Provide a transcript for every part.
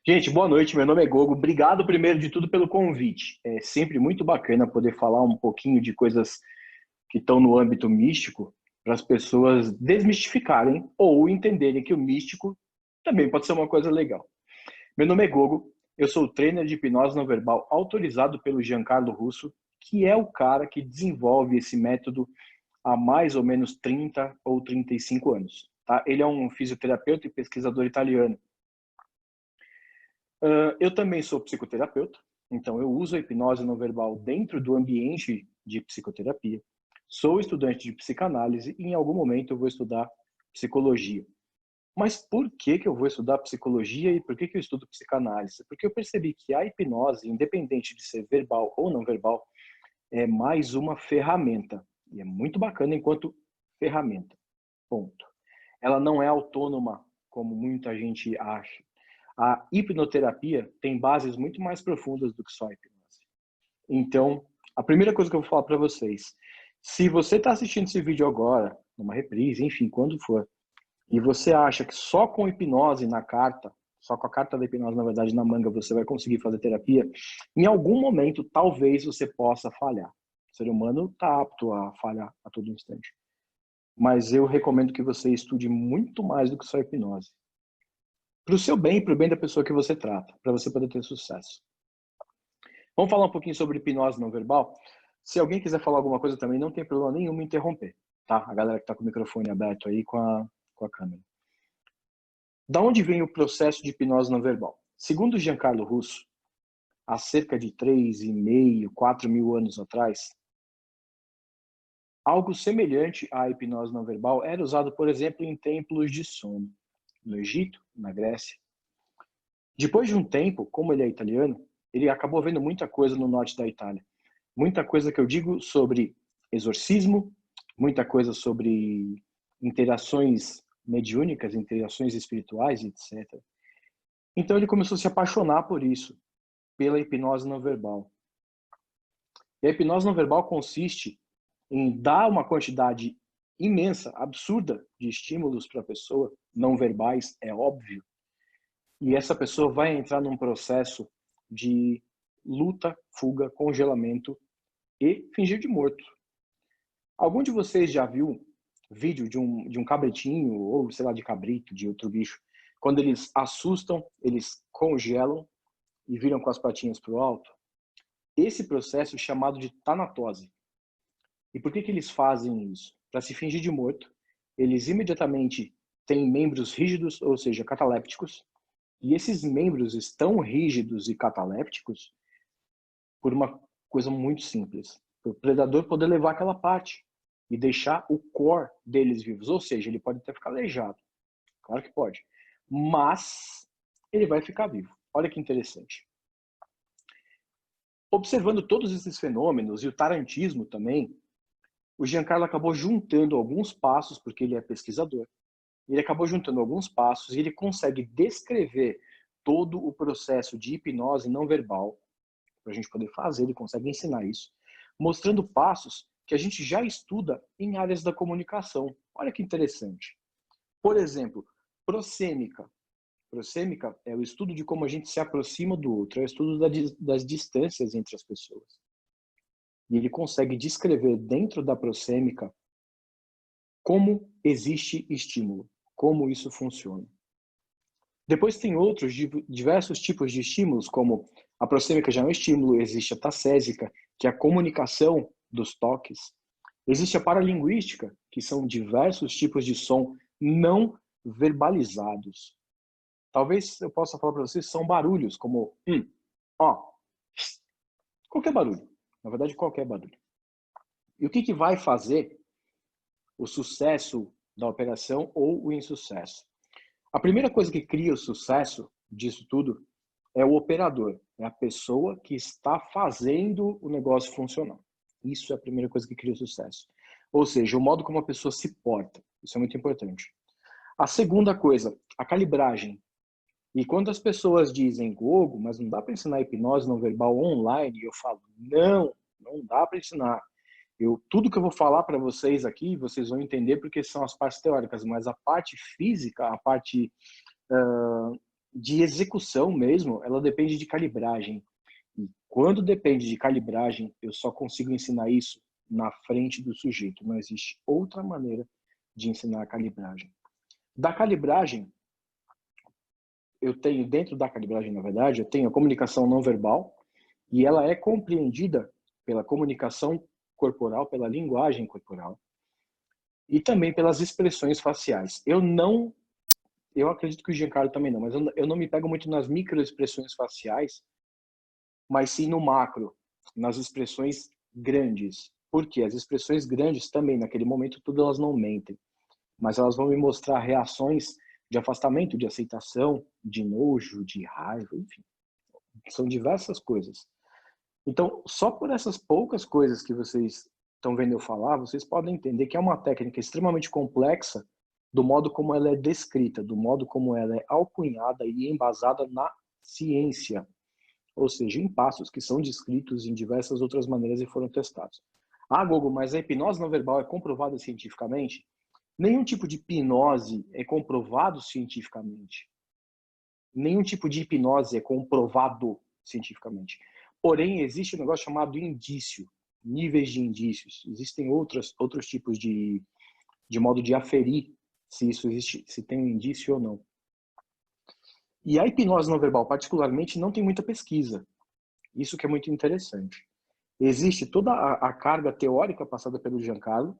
Gente, boa noite. Meu nome é Gogo. Obrigado, primeiro de tudo, pelo convite. É sempre muito bacana poder falar um pouquinho de coisas que estão no âmbito místico para as pessoas desmistificarem ou entenderem que o místico também pode ser uma coisa legal. Meu nome é Gogo. Eu sou trainer de hipnose não verbal autorizado pelo Giancarlo Russo, que é o cara que desenvolve esse método há mais ou menos 30 ou 35 anos. Tá? Ele é um fisioterapeuta e pesquisador italiano. Eu também sou psicoterapeuta, então eu uso a hipnose não verbal dentro do ambiente de psicoterapia. Sou estudante de psicanálise e em algum momento eu vou estudar psicologia. Mas por que eu vou estudar psicologia e por que eu estudo psicanálise? Porque eu percebi que a hipnose, independente de ser verbal ou não verbal, é mais uma ferramenta. E é muito bacana enquanto ferramenta. Ponto. Ela não é autônoma, como muita gente acha. A hipnoterapia tem bases muito mais profundas do que só a hipnose. Então, a primeira coisa que eu vou falar para vocês, se você está assistindo esse vídeo agora, numa reprise, enfim, quando for, e você acha que só com hipnose na carta, só com a carta da hipnose, na verdade, na manga, você vai conseguir fazer terapia, em algum momento, talvez você possa falhar. O ser humano está apto a falhar a todo instante. Mas eu recomendo que você estude muito mais do que só hipnose. Para o seu bem e para o bem da pessoa que você trata, para você poder ter sucesso. Vamos falar um pouquinho sobre hipnose não verbal? Se alguém quiser falar alguma coisa também, não tem problema nenhum em interromper, tá? A galera que está com o microfone aberto aí com a câmera. Da onde vem o processo de hipnose não verbal? Segundo Giancarlo Russo, há cerca de 3,5, 4 mil anos atrás, algo semelhante à hipnose não verbal era usado, por exemplo, em templos de sono, no Egito, na Grécia. Depois de um tempo, como ele é italiano, ele acabou vendo muita coisa no norte da Itália. Muita coisa que eu digo sobre exorcismo, muita coisa sobre interações mediúnicas, interações espirituais, etc. Então ele começou a se apaixonar por isso, pela hipnose não verbal. E a hipnose não verbal consiste em dar uma quantidade imensa, absurda de estímulos para a pessoa, não verbais, é óbvio, e essa pessoa vai entrar num processo de luta, fuga, congelamento e fingir de morto. Algum de vocês já viu vídeo de um cabritinho, ou sei lá, de cabrito, de outro bicho, quando eles assustam, eles congelam e viram com as patinhas para o alto? Esse processo é chamado de tanatose. E por que eles fazem isso? Para se fingir de morto, eles imediatamente têm membros rígidos, ou seja, catalépticos, e esses membros estão rígidos e catalépticos por uma coisa muito simples. Para o predador poder levar aquela parte e deixar o core deles vivos. Ou seja, ele pode até ficar aleijado. Claro que pode. Mas ele vai ficar vivo. Olha que interessante. Observando todos esses fenômenos e o tarantismo também, o Giancarlo acabou juntando alguns passos, porque ele é pesquisador. Ele acabou juntando alguns passos e ele consegue descrever todo o processo de hipnose não verbal para a gente poder fazer, ele consegue ensinar isso, mostrando passos que a gente já estuda em áreas da comunicação. Olha que interessante. Por exemplo, prosêmica. Prosêmica é o estudo de como a gente se aproxima do outro, é o estudo das distâncias entre as pessoas. E ele consegue descrever dentro da prosêmica como existe estímulo, como isso funciona. Depois tem outros diversos tipos de estímulos, como a prosêmica já é um estímulo, existe a tassésica, que é a comunicação dos toques. Existe a paralinguística, que são diversos tipos de som não verbalizados. Talvez eu possa falar para vocês, são barulhos, como ó, qualquer barulho. Na verdade, qualquer barulho. E o que vai fazer o sucesso da operação ou o insucesso? A primeira coisa que cria o sucesso disso tudo é o operador, é a pessoa que está fazendo o negócio funcionar. Isso é a primeira coisa que cria o sucesso. Ou seja, o modo como a pessoa se porta. Isso é muito importante. A segunda coisa, a calibragem. E quando as pessoas dizem, Gogo, mas não dá para ensinar hipnose não verbal online, eu falo, não dá para ensinar. Tudo que eu vou falar para vocês aqui, vocês vão entender porque são as partes teóricas, mas a parte física, a parte de execução mesmo, ela depende de calibragem. E quando depende de calibragem, eu só consigo ensinar isso na frente do sujeito. Não existe outra maneira de ensinar a calibragem. Da calibragem, eu tenho, dentro da calibragem, na verdade, eu tenho a comunicação não verbal, e ela é compreendida pela comunicação corporal, pela linguagem corporal, e também pelas expressões faciais. Eu acredito que o Giancarlo também não, mas eu não me pego muito nas microexpressões faciais, mas sim no macro, nas expressões grandes. Por quê? As expressões grandes também, naquele momento, tudo elas não mentem, mas elas vão me mostrar reações de afastamento, de aceitação, de nojo, de raiva, enfim. São diversas coisas. Então, só por essas poucas coisas que vocês estão vendo eu falar, vocês podem entender que é uma técnica extremamente complexa do modo como ela é descrita, do modo como ela é alcunhada e embasada na ciência, ou seja, em passos que são descritos em diversas outras maneiras e foram testados. Ah, Gogo, mas a hipnose não verbal é comprovada cientificamente? Nenhum tipo de hipnose é comprovado cientificamente. Nenhum tipo de hipnose é comprovado cientificamente. Porém, existe um negócio chamado indício, níveis de indícios. Existem outros tipos de modo de aferir se isso existe, se tem um indício ou não. E a hipnose não verbal, particularmente, não tem muita pesquisa. Isso que é muito interessante. Existe toda a carga teórica passada pelo Giancarlo,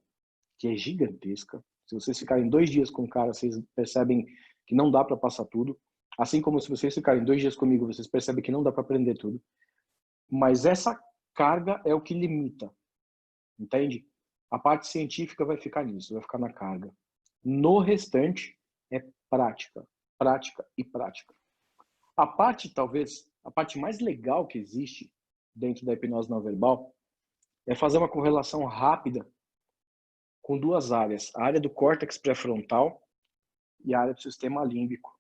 que é gigantesca. Se vocês ficarem 2 dias com o cara, vocês percebem que não dá para passar tudo. Assim como se vocês ficarem 2 dias comigo, vocês percebem que não dá para aprender tudo. Mas essa carga é o que limita, entende? A parte científica vai ficar nisso, vai ficar na carga. No restante, é prática, prática e prática. A parte, talvez, a parte mais legal que existe dentro da hipnose não verbal é fazer uma correlação rápida com 2 áreas, a área do córtex pré-frontal e a área do sistema límbico.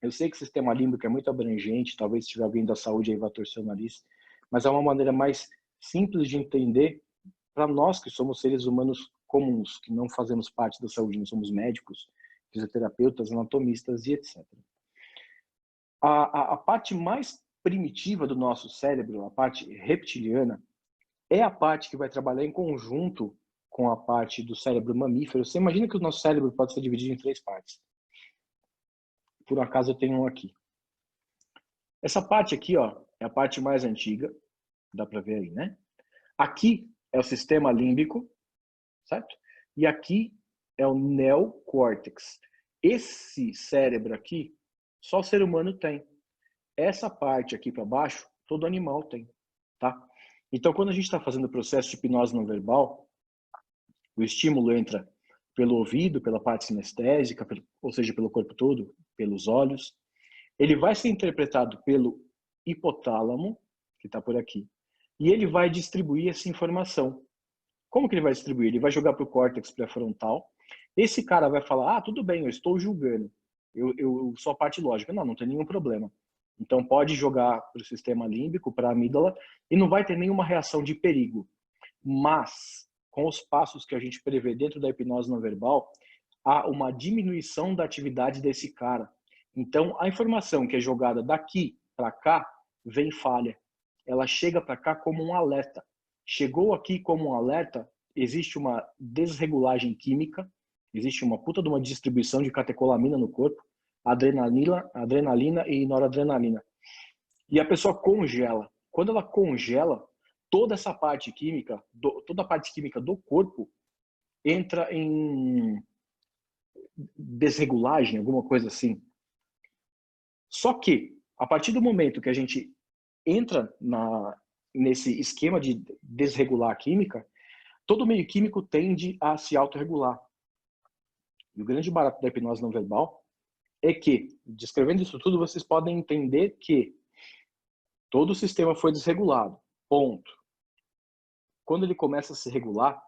Eu sei que o sistema límbico é muito abrangente, talvez se tiver alguém da saúde aí vai torcer o nariz, mas é uma maneira mais simples de entender para nós que somos seres humanos comuns, que não fazemos parte da saúde, não somos médicos, fisioterapeutas, anatomistas e etc. A parte mais primitiva do nosso cérebro, a parte reptiliana, é a parte que vai trabalhar em conjunto com a parte do cérebro mamífero. Você imagina que o nosso cérebro pode ser dividido em 3 partes. Por um acaso eu tenho um aqui. Essa parte aqui, ó, é a parte mais antiga, dá para ver aí, né? Aqui é o sistema límbico, certo? E aqui é o neocórtex. Esse cérebro aqui, só o ser humano tem. Essa parte aqui para baixo, todo animal tem, tá? Então, quando a gente está fazendo o processo de hipnose não verbal, o estímulo entra pelo ouvido, pela parte sinestésica, ou seja, pelo corpo todo, pelos olhos. Ele vai ser interpretado pelo hipotálamo, que está por aqui, e ele vai distribuir essa informação. Como que ele vai distribuir? Ele vai jogar para o córtex pré-frontal. Esse cara vai falar, ah, tudo bem, eu estou julgando. Eu sou a parte lógica. Não, não tem nenhum problema. Então pode jogar para o sistema límbico, para a amígdala, e não vai ter nenhuma reação de perigo. Mas, com os passos que a gente prevê dentro da hipnose não verbal, há uma diminuição da atividade desse cara. Então, a informação que é jogada daqui para cá vem falha. Ela chega para cá como um alerta. Chegou aqui como um alerta, existe uma desregulagem química, existe uma puta de uma distribuição de catecolamina no corpo, adrenalina e noradrenalina. E a pessoa congela. Quando ela congela, toda essa parte química, toda a parte química do corpo entra em desregulagem, alguma coisa assim. Só que, a partir do momento que a gente entra nesse esquema de desregular a química, todo meio químico tende a se autorregular. E o grande barato da hipnose não verbal é que, descrevendo isso tudo, vocês podem entender que todo o sistema foi desregulado. Ponto. Quando ele começa a se regular,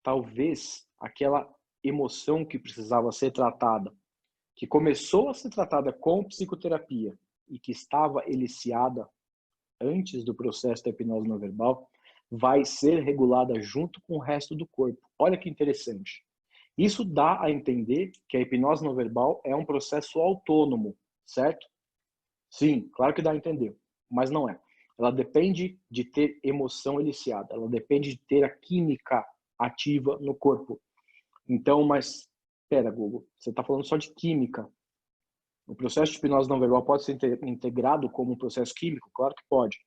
talvez aquela emoção que precisava ser tratada, que começou a ser tratada com psicoterapia e que estava eliciada antes do processo da hipnose não verbal, vai ser regulada junto com o resto do corpo. Olha que interessante. Isso dá a entender que a hipnose não verbal é um processo autônomo, certo? Sim, claro que dá a entender, mas não é. Ela depende de ter emoção eliciada, ela depende de ter a química ativa no corpo. Então, mas, espera, Google, você está falando só de química. O processo de hipnose não verbal pode ser integrado como um processo químico? Claro que pode.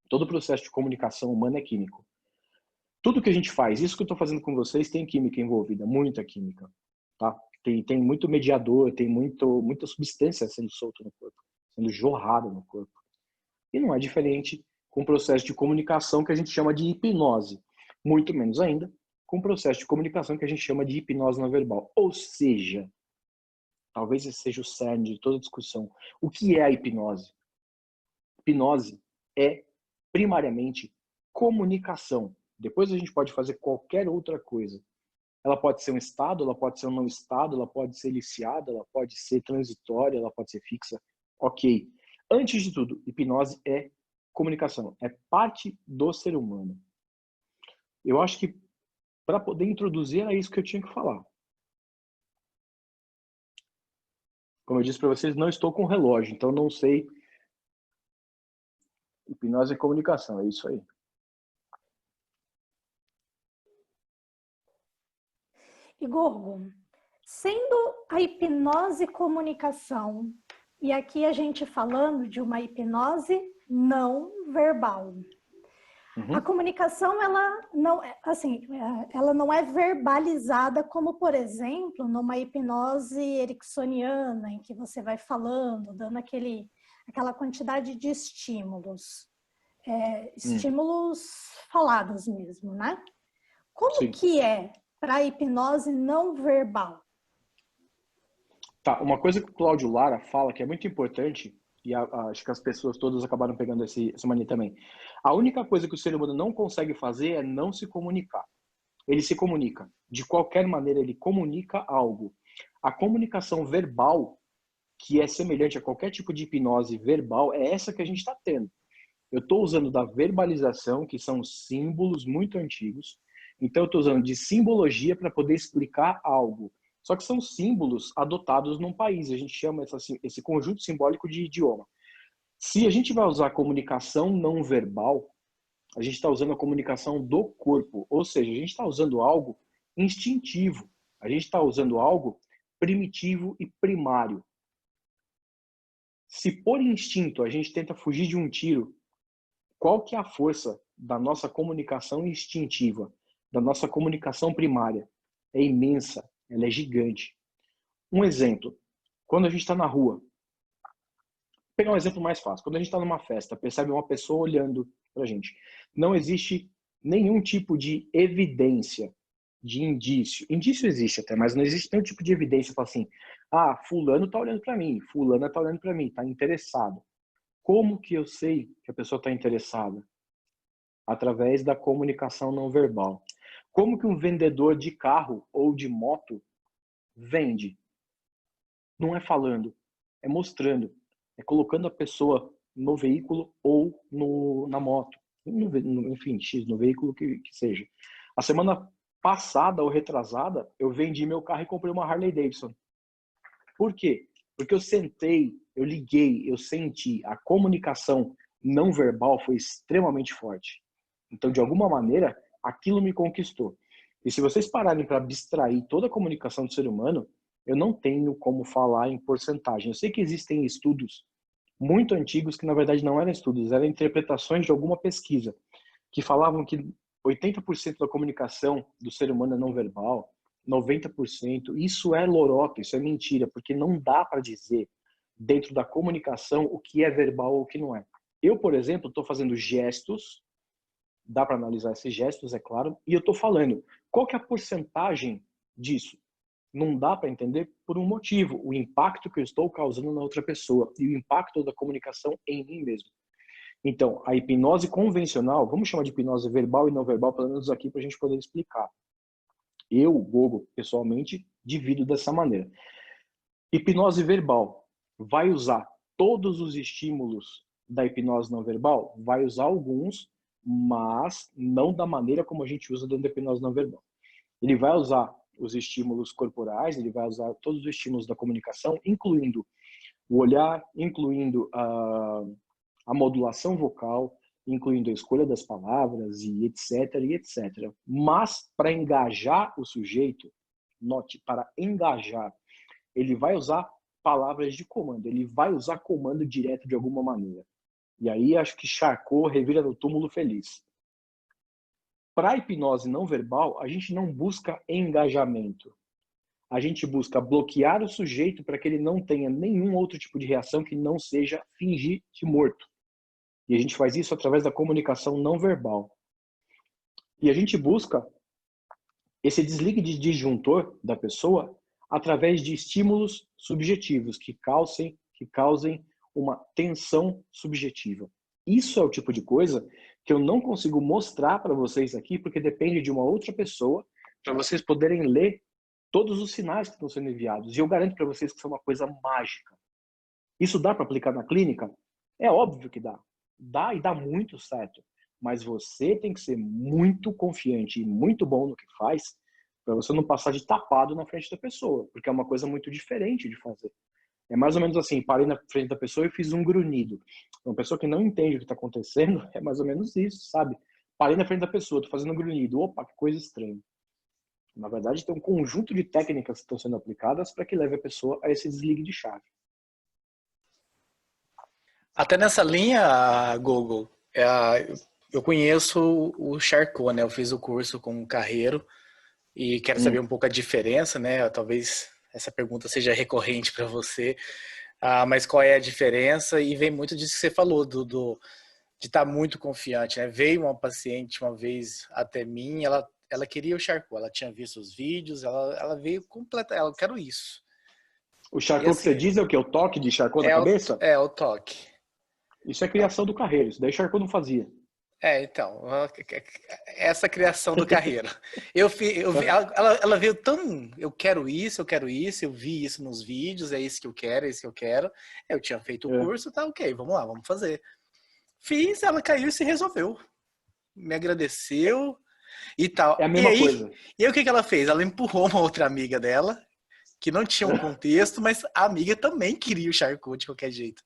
Todo processo de comunicação humana é químico. Tudo que a gente faz, isso que eu estou fazendo com vocês, tem química envolvida, muita química. Tá? Tem muito mediador, tem muita substância sendo solta no corpo, sendo jorrada no corpo. E não é diferente com o processo de comunicação que a gente chama de hipnose. Muito menos ainda com o processo de comunicação que a gente chama de hipnose não verbal. Ou seja, talvez esse seja o cerne de toda a discussão. O que é a hipnose? Hipnose é, primariamente, comunicação. Depois a gente pode fazer qualquer outra coisa. Ela pode ser um estado, ela pode ser um não estado, ela pode ser eliciada, ela pode ser transitória, ela pode ser fixa. Ok. Antes de tudo, hipnose é comunicação, é parte do ser humano. Eu acho que para poder introduzir era isso que eu tinha que falar. Como eu disse para vocês, não estou com relógio, então não sei. Hipnose é comunicação, é isso aí. Igor, sendo a hipnose comunicação, e aqui a gente falando de uma hipnose não verbal. A comunicação, ela não é verbalizada como, por exemplo, numa hipnose ericksoniana, em que você vai falando, dando aquela quantidade de estímulos. Estímulos falados mesmo, né? Como Sim. que é para a hipnose não verbal? Tá, uma coisa que o Cláudio Lara fala que é muito importante, e acho que as pessoas todas acabaram pegando essa mania também. A única coisa que o ser humano não consegue fazer é não se comunicar. Ele se comunica. De qualquer maneira, ele comunica algo. A comunicação verbal, que é semelhante a qualquer tipo de hipnose verbal, é essa que a gente está tendo. Eu estou usando da verbalização, que são símbolos muito antigos. Então, eu estou usando de simbologia para poder explicar algo. Só que são símbolos adotados num país. A gente chama esse conjunto simbólico de idioma. Se a gente vai usar comunicação não verbal, a gente está usando a comunicação do corpo. Ou seja, a gente está usando algo instintivo. A gente está usando algo primitivo e primário. Se por instinto a gente tenta fugir de um tiro, qual que é a força da nossa comunicação instintiva, da nossa comunicação primária? É imensa, ela é gigante. Um exemplo, quando a gente está na rua, vou pegar um exemplo mais fácil, quando a gente está numa festa, percebe uma pessoa olhando para a gente, não existe nenhum tipo de evidência, de indício. Indício existe até, mas não existe nenhum tipo de evidência para assim, fulano está olhando para mim, fulana está olhando para mim, está interessado. Como que eu sei que a pessoa está interessada? Através da comunicação não verbal. Como que um vendedor de carro ou de moto vende? Não é falando, é mostrando, é colocando a pessoa no veículo ou na moto, enfim, no veículo que seja. A semana passada ou retrasada, eu vendi meu carro e comprei uma Harley Davidson. Por quê? Porque eu sentei, eu liguei, eu senti, a comunicação não verbal foi extremamente forte. Então, de alguma maneira, aquilo me conquistou. E se vocês pararem para abstrair toda a comunicação do ser humano, eu não tenho como falar em porcentagem. Eu sei que existem estudos muito antigos que, na verdade, não eram estudos, eram interpretações de alguma pesquisa, que falavam que 80% da comunicação do ser humano é não verbal, 90%. Isso é lorota, isso é mentira, porque não dá para dizer dentro da comunicação o que é verbal ou o que não é. Eu, por exemplo, estou fazendo gestos, dá para analisar esses gestos, é claro, e eu estou falando. Qual que é a porcentagem disso? Não dá para entender por um motivo, o impacto que eu estou causando na outra pessoa e o impacto da comunicação em mim mesmo. Então, a hipnose convencional, vamos chamar de hipnose verbal e não verbal, pelo menos aqui para a gente poder explicar. Eu, Gogo, pessoalmente, divido dessa maneira. Hipnose verbal vai usar todos os estímulos da hipnose não verbal? Vai usar alguns, mas não da maneira como a gente usa dentro da hipnose não verbal. Ele vai usar os estímulos corporais, ele vai usar todos os estímulos da comunicação, incluindo O olhar, incluindo a modulação vocal, incluindo a escolha das palavras e etc, e etc. Mas, para engajar o sujeito, note, para engajar, ele vai usar palavras de comando, ele vai usar comando direto de alguma maneira. E aí acho que Charcot revira no túmulo feliz. Para a hipnose não verbal, a gente não busca engajamento. A gente busca bloquear o sujeito para que ele não tenha nenhum outro tipo de reação que não seja fingir de morto. E a gente faz isso através da comunicação não verbal. E a gente busca esse desligue de disjuntor da pessoa através de estímulos subjetivos que causem uma tensão subjetiva. Isso é o tipo de coisa que eu não consigo mostrar para vocês aqui, porque depende de uma outra pessoa, para vocês poderem ler todos os sinais que estão sendo enviados. E eu garanto para vocês que isso é uma coisa mágica. Isso dá para aplicar na clínica? É óbvio que dá. Dá e dá muito certo. Mas você tem que ser muito confiante e muito bom no que faz para você não passar de tapado na frente da pessoa, porque é uma coisa muito diferente de fazer. É mais ou menos assim, parei na frente da pessoa e fiz um grunhido. Uma pessoa que não entende o que está acontecendo, é mais ou menos isso, sabe? Parei na frente da pessoa, tô fazendo um grunhido. Opa, que coisa estranha. Na verdade, tem um conjunto de técnicas que estão sendo aplicadas para que leve a pessoa a esse desligue de chave. Até nessa linha, Google, eu conheço o Charcot, né? Eu fiz o curso com o Carreiro e quero saber um pouco a diferença, né? Talvez essa pergunta seja recorrente para você, mas qual é a diferença? E vem muito disso que você falou, de estar muito confiante, né? Veio uma paciente uma vez até mim, ela queria o Charcot, ela tinha visto os vídeos, ela veio completa, ela, eu quero isso. O Charcot assim, que você diz é o quê? O toque de Charcot na cabeça? É o toque. Isso é criação do Carreiro, isso daí Charcot não fazia. Então, essa criação do Carreiro. Ela veio tão, eu quero isso, eu vi isso nos vídeos, é isso que eu quero, é isso que eu quero. Eu tinha feito o curso, tá ok, vamos lá, vamos fazer. Fiz, ela caiu e se resolveu. Me agradeceu e tal. É a mesma coisa. E aí o que ela fez? Ela empurrou uma outra amiga dela, que não tinha um contexto, mas a amiga também queria o Charcot de qualquer jeito.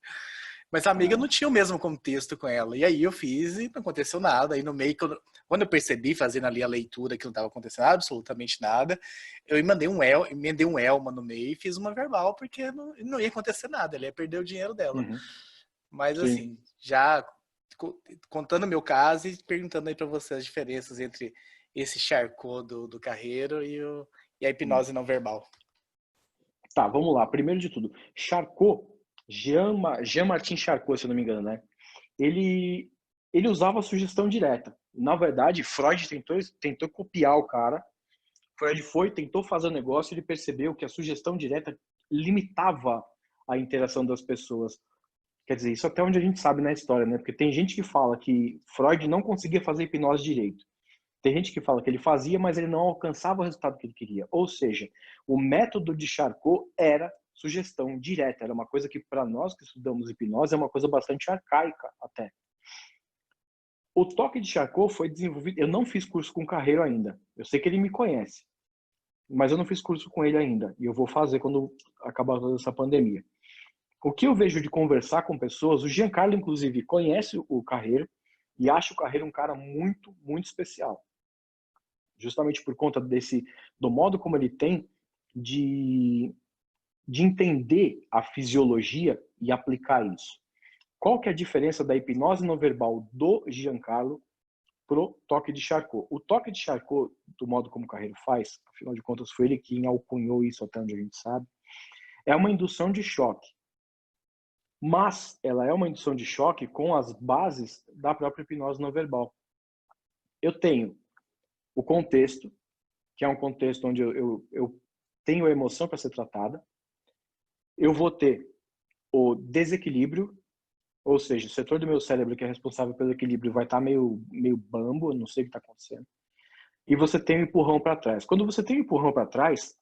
Mas a amiga não tinha o mesmo contexto com ela. E aí eu fiz e não aconteceu nada. Aí no meio, quando eu percebi, fazendo ali a leitura que não estava acontecendo absolutamente nada, eu emendei um elma no meio e fiz uma verbal, porque não ia acontecer nada. Ela ia perder o dinheiro dela. Mas Sim. assim, já contando o meu caso e perguntando aí para você as diferenças entre esse Charcot do Carreiro e a hipnose não verbal. Tá, vamos lá. Primeiro de tudo, Charcot, Jean-Martin Charcot, se eu não me engano, né? Ele usava a sugestão direta. Na verdade, Freud tentou copiar o cara. Freud tentou fazer o negócio, ele percebeu que a sugestão direta limitava a interação das pessoas. Quer dizer, isso até onde a gente sabe na história, né? Porque tem gente que fala que Freud não conseguia fazer hipnose direito. Tem gente que fala que ele fazia, mas ele não alcançava o resultado que ele queria. Ou seja, o método de Charcot era sugestão direta. Era uma coisa que, para nós que estudamos hipnose, é uma coisa bastante arcaica até. O toque de Charcot foi desenvolvido... Eu não fiz curso com o Carreiro ainda. Eu sei que ele me conhece, mas eu não fiz curso com ele ainda. E eu vou fazer quando acabar toda essa pandemia. O que eu vejo de conversar com pessoas, o Giancarlo, inclusive, conhece o Carreiro e acha o Carreiro um cara muito, muito especial. Justamente por conta do modo como ele tem de entender a fisiologia e aplicar isso. Qual que é a diferença da hipnose não verbal do Giancarlo pro toque de Charcot? O toque de Charcot, do modo como o Carreiro faz, afinal de contas foi ele quem alcunhou isso até onde a gente sabe, é uma indução de choque. Mas ela é uma indução de choque com as bases da própria hipnose não verbal. Eu tenho o contexto, que é um contexto onde eu tenho a emoção para ser tratada. Eu vou ter o desequilíbrio, ou seja, o setor do meu cérebro que é responsável pelo equilíbrio vai estar meio bambo, não sei o que está acontecendo. E você tem o empurrão para trás. Quando você tem o empurrão para trás,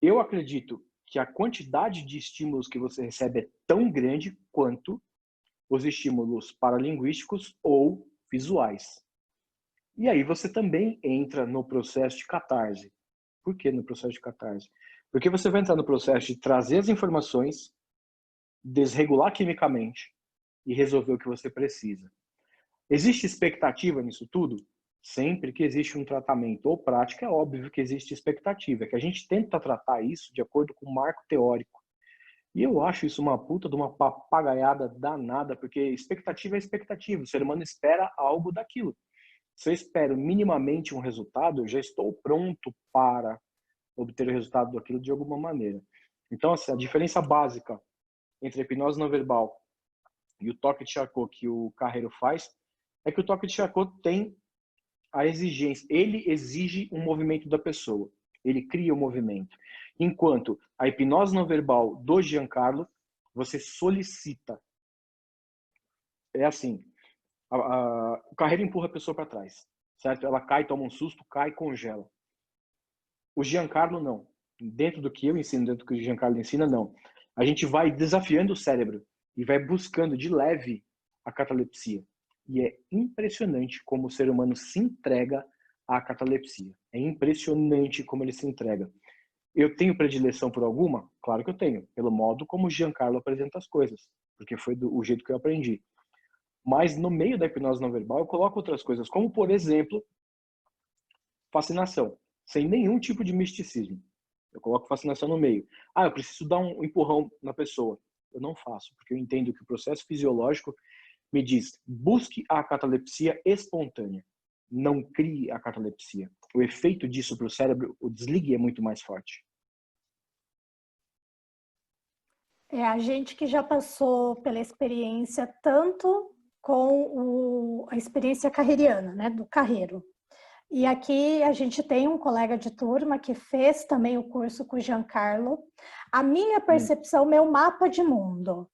eu acredito que a quantidade de estímulos que você recebe é tão grande quanto os estímulos paralinguísticos ou visuais. E aí você também entra no processo de catarse. Por que no processo de catarse? Porque você vai entrar no processo de trazer as informações desregular quimicamente e resolver o que você precisa. Existe expectativa nisso tudo? Sempre que existe um tratamento ou prática, é óbvio que existe expectativa, é que a gente tenta tratar isso de acordo com o marco teórico. E eu acho isso uma puta de uma papagaiada danada, porque expectativa é expectativa, o ser humano espera algo daquilo. Se eu espero minimamente um resultado, eu já estou pronto para obter o resultado daquilo de alguma maneira. Então, assim, a diferença básica entre a hipnose não verbal e o toque de Charcot que o Carreiro faz é que o toque de Charcot tem a exigência, ele exige um movimento da pessoa, ele cria o movimento. Enquanto a hipnose não verbal do Giancarlo, você solicita. É assim, o Carreiro empurra a pessoa para trás, certo? Ela cai, toma um susto, cai, congela. O Giancarlo não. Dentro do que eu ensino, dentro do que o Giancarlo ensina, não. A gente vai desafiando o cérebro e vai buscando de leve a catalepsia. E é impressionante como o ser humano se entrega à catalepsia. É impressionante como ele se entrega. Eu tenho predileção por alguma? Claro que eu tenho, pelo modo como o Giancarlo apresenta as coisas, porque foi o jeito que eu aprendi. Mas no meio da hipnose não verbal eu coloco outras coisas, como por exemplo, fascinação, sem nenhum tipo de misticismo. Eu coloco fascinação no meio. Ah, eu preciso dar um empurrão na pessoa. Eu não faço, porque eu entendo que o processo fisiológico me diz, busque a catalepsia espontânea. Não crie a catalepsia. O efeito disso para o cérebro, o desligue é muito mais forte. É a gente que já passou pela experiência tanto com a experiência carreiriana, né, do carreiro. E aqui a gente tem um colega de turma que fez também o curso com o Giancarlo. A minha percepção, meu mapa de mundo.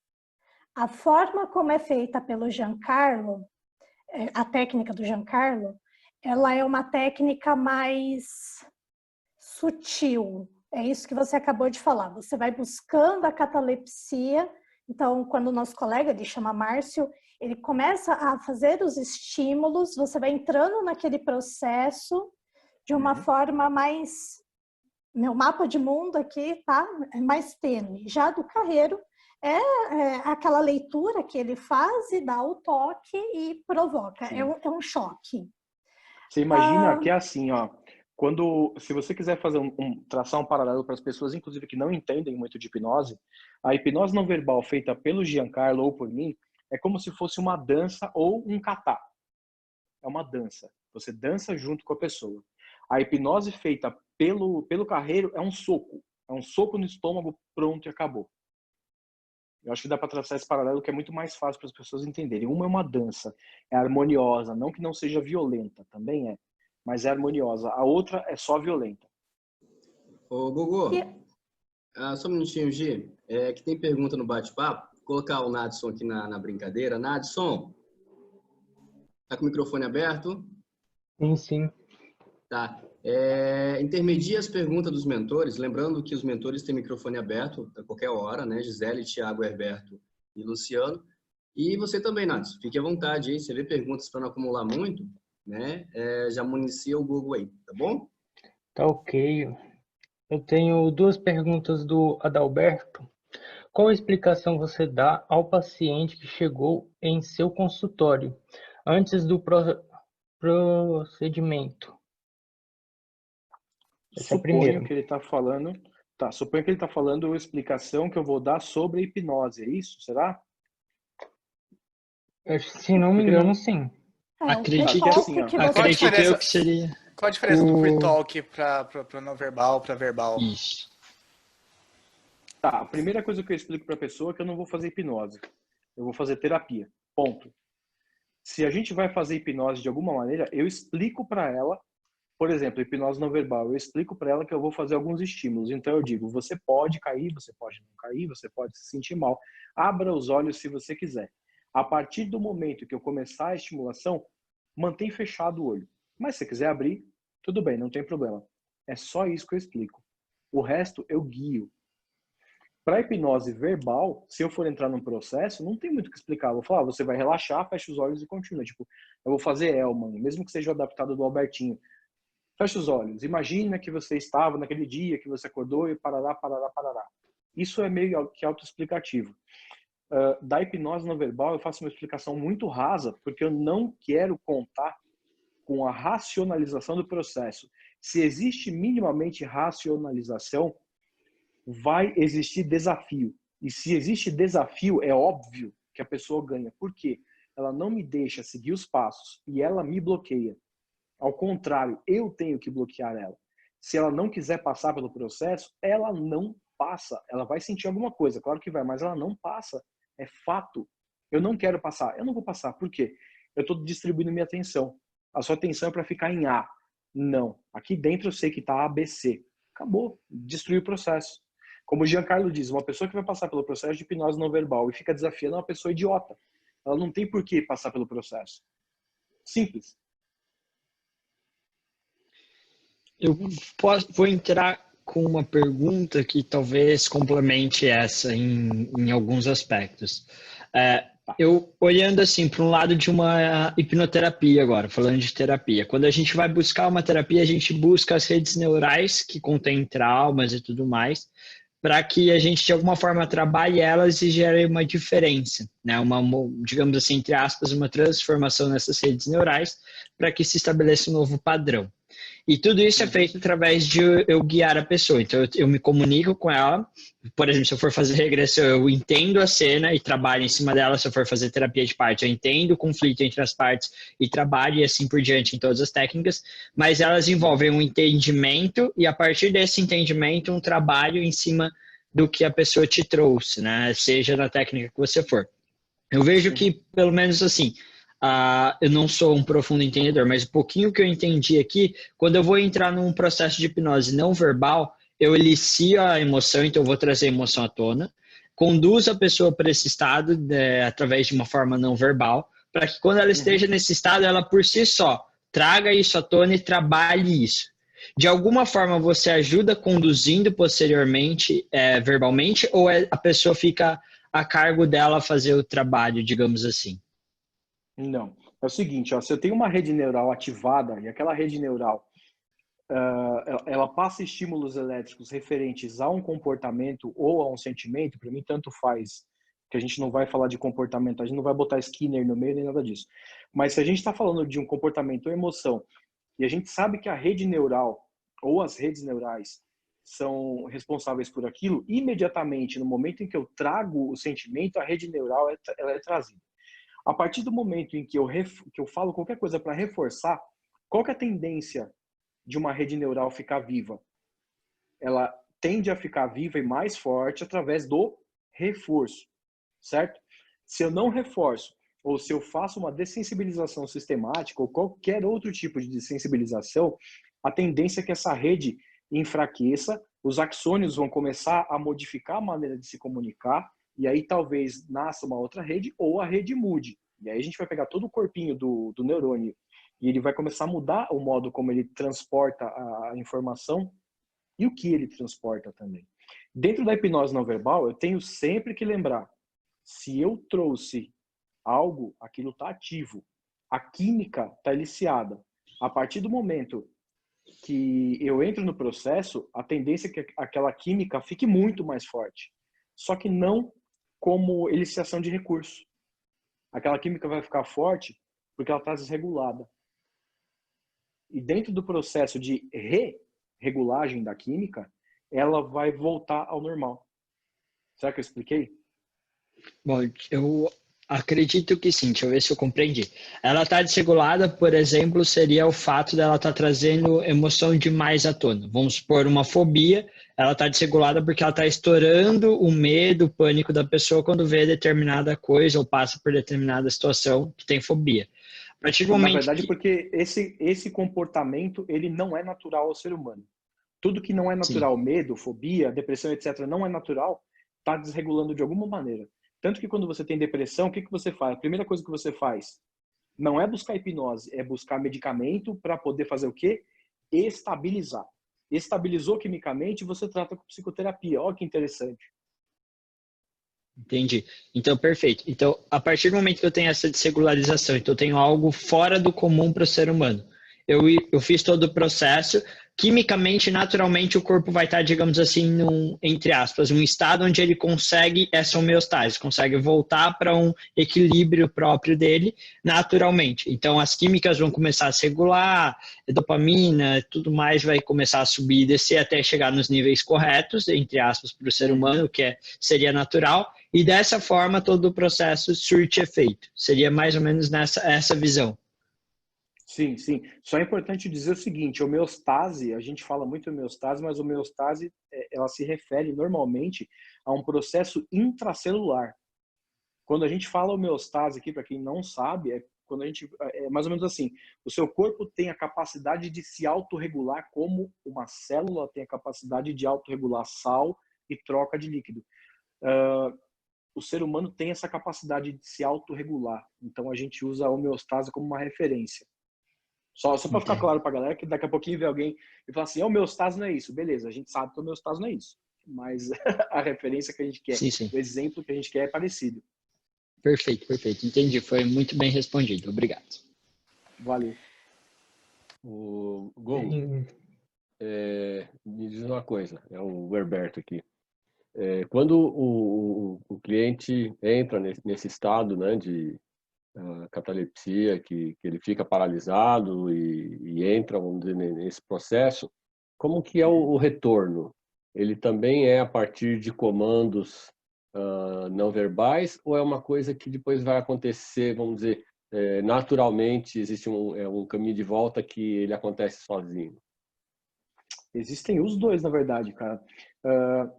A forma como é feita pelo Giancarlo, a técnica do Giancarlo, ela é uma técnica mais sutil. É isso que você acabou de falar. Você vai buscando a catalepsia. Então, quando o nosso colega, ele chama Márcio, ele começa a fazer os estímulos, você vai entrando naquele processo de uma forma mais... Meu mapa de mundo aqui, tá? É mais tênue. Já do Carreiro, é aquela leitura que ele faz e dá o toque e provoca. É um choque. Você imagina que é assim, ó. Se você quiser fazer traçar um paralelo para as pessoas, inclusive que não entendem muito de hipnose, a hipnose não verbal feita pelo Giancarlo ou por mim é como se fosse uma dança ou um kata. É uma dança. Você dança junto com a pessoa. A hipnose feita pelo Carreiro é um soco. É um soco no estômago, pronto e acabou. Eu acho que dá para traçar esse paralelo que é muito mais fácil para as pessoas entenderem. Uma é uma dança, é harmoniosa, não que não seja violenta, também é, mas é harmoniosa. A outra é só violenta. Ô, Gogô, só um minutinho, Gi, que tem pergunta no bate-papo. Vou colocar o Nadson aqui na brincadeira. Nadson, tá com o microfone aberto? Sim, sim. Tá. Intermedia as perguntas dos mentores, lembrando que os mentores têm microfone aberto a qualquer hora, né? Gisele, Thiago, Herberto e Luciano. E você também, Nadson, fique à vontade aí. Você vê perguntas para não acumular muito, né? Já municia o Google aí, tá bom? Tá ok. Eu tenho duas perguntas do Adalberto. Qual explicação você dá ao paciente que chegou em seu consultório antes do procedimento? Essa é a primeira. Suponho que ele está falando. Tá, suponho que ele está falando a explicação que eu vou dar sobre a hipnose, é isso? Será? Se não me engano, sim. Acredito Acredito que seria. Qual a diferença do free talk para não verbal, para verbal? Isso. Tá, a primeira coisa que eu explico para a pessoa é que eu não vou fazer hipnose. Eu vou fazer terapia. Ponto. Se a gente vai fazer hipnose de alguma maneira, eu explico para ela, por exemplo, hipnose não verbal, eu explico para ela que eu vou fazer alguns estímulos. Então eu digo, você pode cair, você pode não cair, você pode se sentir mal. Abra os olhos se você quiser. A partir do momento que eu começar a estimulação, mantém fechado o olho. Mas se você quiser abrir, tudo bem, não tem problema. É só isso que eu explico. O resto eu guio. Para hipnose verbal, se eu for entrar num processo, não tem muito o que explicar. Eu vou falar, você vai relaxar, fecha os olhos e continua. Tipo, eu vou fazer Elman, mesmo que seja adaptado do Albertinho. Fecha os olhos. Imagina que você estava naquele dia que você acordou e parará, parará, parará. Isso é meio que autoexplicativo. Da hipnose não verbal, eu faço uma explicação muito rasa, porque eu não quero contar com a racionalização do processo. Se existe minimamente racionalização, vai existir desafio. E se existe desafio, é óbvio que a pessoa ganha. Por quê? Ela não me deixa seguir os passos e ela me bloqueia. Ao contrário, eu tenho que bloquear ela. Se ela não quiser passar pelo processo, ela não passa. Ela vai sentir alguma coisa, claro que vai, mas ela não passa. É fato. Eu não quero passar. Eu não vou passar. Por quê? Eu estou distribuindo minha atenção. A sua atenção é para ficar em A. Não. Aqui dentro eu sei que está ABC. Acabou. Destruiu o processo. Como o Giancarlo diz, uma pessoa que vai passar pelo processo de hipnose não verbal e fica desafiando é uma pessoa idiota. Ela não tem por que passar pelo processo. Simples. Eu vou entrar com uma pergunta que talvez complemente essa em alguns aspectos. Eu olhando assim para um lado de uma hipnoterapia agora, falando de terapia. Quando a gente vai buscar uma terapia, a gente busca as redes neurais que contêm traumas e tudo mais, para que a gente de alguma forma trabalhe elas e gere uma diferença, né? Digamos assim, entre aspas, uma transformação nessas redes neurais para que se estabeleça um novo padrão. E tudo isso é feito através de eu guiar a pessoa. Então, eu me comunico com ela. Por exemplo, se eu for fazer regressão, eu entendo a cena e trabalho em cima dela. Se eu for fazer terapia de parte, eu entendo o conflito entre as partes e trabalho e assim por diante em todas as técnicas. Mas elas envolvem um entendimento e, a partir desse entendimento, um trabalho em cima do que a pessoa te trouxe, né? Seja na técnica que você for. Eu vejo que, pelo menos assim... eu não sou um profundo entendedor, mas o pouquinho que eu entendi aqui, quando eu vou entrar num processo de hipnose não verbal, eu elicio a emoção, então eu vou trazer a emoção à tona, conduzo a pessoa para esse estado através de uma forma não verbal, para que quando ela esteja nesse estado, ela por si só traga isso à tona e trabalhe isso. De alguma forma você ajuda conduzindo posteriormente, verbalmente, ou a pessoa fica a cargo dela fazer o trabalho, digamos assim? Não. É o seguinte, ó, se eu tenho uma rede neural ativada e aquela rede neural ela passa estímulos elétricos referentes a um comportamento ou a um sentimento, para mim tanto faz, que a gente não vai falar de comportamento, a gente não vai botar Skinner no meio nem nada disso. Mas se a gente está falando de um comportamento ou emoção e a gente sabe que a rede neural ou as redes neurais são responsáveis por aquilo, imediatamente no momento em que eu trago o sentimento, a rede neural ela é trazida. A partir do momento em que eu falo qualquer coisa para reforçar, qual que é a tendência de uma rede neural ficar viva? Ela tende a ficar viva e mais forte através do reforço, certo? Se eu não reforço, ou se eu faço uma dessensibilização sistemática, ou qualquer outro tipo de dessensibilização, a tendência é que essa rede enfraqueça, os axônios vão começar a modificar a maneira de se comunicar, e aí talvez nasça uma outra rede ou a rede mude. E aí a gente vai pegar todo o corpinho do neurônio e ele vai começar a mudar o modo como ele transporta a informação e o que ele transporta também. Dentro da hipnose não verbal, eu tenho sempre que lembrar, se eu trouxe algo, aquilo está ativo. A química está aliciada. A partir do momento que eu entro no processo, a tendência é que aquela química fique muito mais forte. Só que não como eliciação de recurso. Aquela química vai ficar forte porque ela está desregulada. E dentro do processo de regulagem da química, ela vai voltar ao normal. Será que eu expliquei? Bom, eu acredito que sim, deixa eu ver se eu compreendi. Ela está desregulada, por exemplo, seria o fato dela estar trazendo emoção demais à tona. Vamos supor uma fobia, ela está desregulada porque ela está estourando o medo, o pânico da pessoa quando vê determinada coisa ou passa por determinada situação que tem fobia. A partir do momento Na verdade, porque esse comportamento ele não é natural ao ser humano. Tudo que não é natural, sim, medo, fobia, depressão, etc., não é natural, está desregulando de alguma maneira. Tanto que quando você tem depressão, o que você faz? A primeira coisa que você faz não é buscar hipnose, é buscar medicamento para poder fazer o quê? Estabilizar. Estabilizou quimicamente, você trata com psicoterapia. Olha que interessante. Entendi. Então, perfeito. Então, a partir do momento que eu tenho essa desregularização, então eu tenho algo fora do comum para o ser humano. Eu fiz todo o processo, quimicamente, naturalmente, o corpo vai estar, digamos assim, entre aspas, um estado onde ele consegue essa homeostase, consegue voltar para um equilíbrio próprio dele naturalmente. Então, as químicas vão começar a se regular, a dopamina, tudo mais vai começar a subir e descer até chegar nos níveis corretos, entre aspas, para o ser humano, que seria natural, e dessa forma todo o processo surte efeito. Seria mais ou menos essa visão. Sim, sim. Só é importante dizer o seguinte, homeostase, a gente fala muito homeostase, mas homeostase, ela se refere normalmente a um processo intracelular. Quando a gente fala homeostase aqui, para quem não sabe, quando a gente, é mais ou menos assim, o seu corpo tem a capacidade de se autorregular como uma célula tem a capacidade de autorregular sal e troca de líquido. O ser humano tem essa capacidade de se autorregular. Então a gente usa a homeostase como uma referência. Só para ficar claro para a galera, que daqui a pouquinho vem alguém e fala assim, homeostase não é isso. Beleza, a gente sabe que homeostase não é isso. Mas a referência que a gente quer, sim, sim. o exemplo que a gente quer é parecido. Perfeito, perfeito. Entendi. Foi muito bem respondido. Obrigado. Valeu. O Gol, me diz uma coisa, é o Herberto aqui. Quando o cliente entra nesse estado, né, de catalepsia, que ele fica paralisado e entra, vamos dizer, nesse processo, como que é o retorno? Ele também é a partir de comandos não verbais, ou é uma coisa que depois vai acontecer, vamos dizer, naturalmente, existe um caminho de volta que ele acontece sozinho? Existem os dois, na verdade, cara.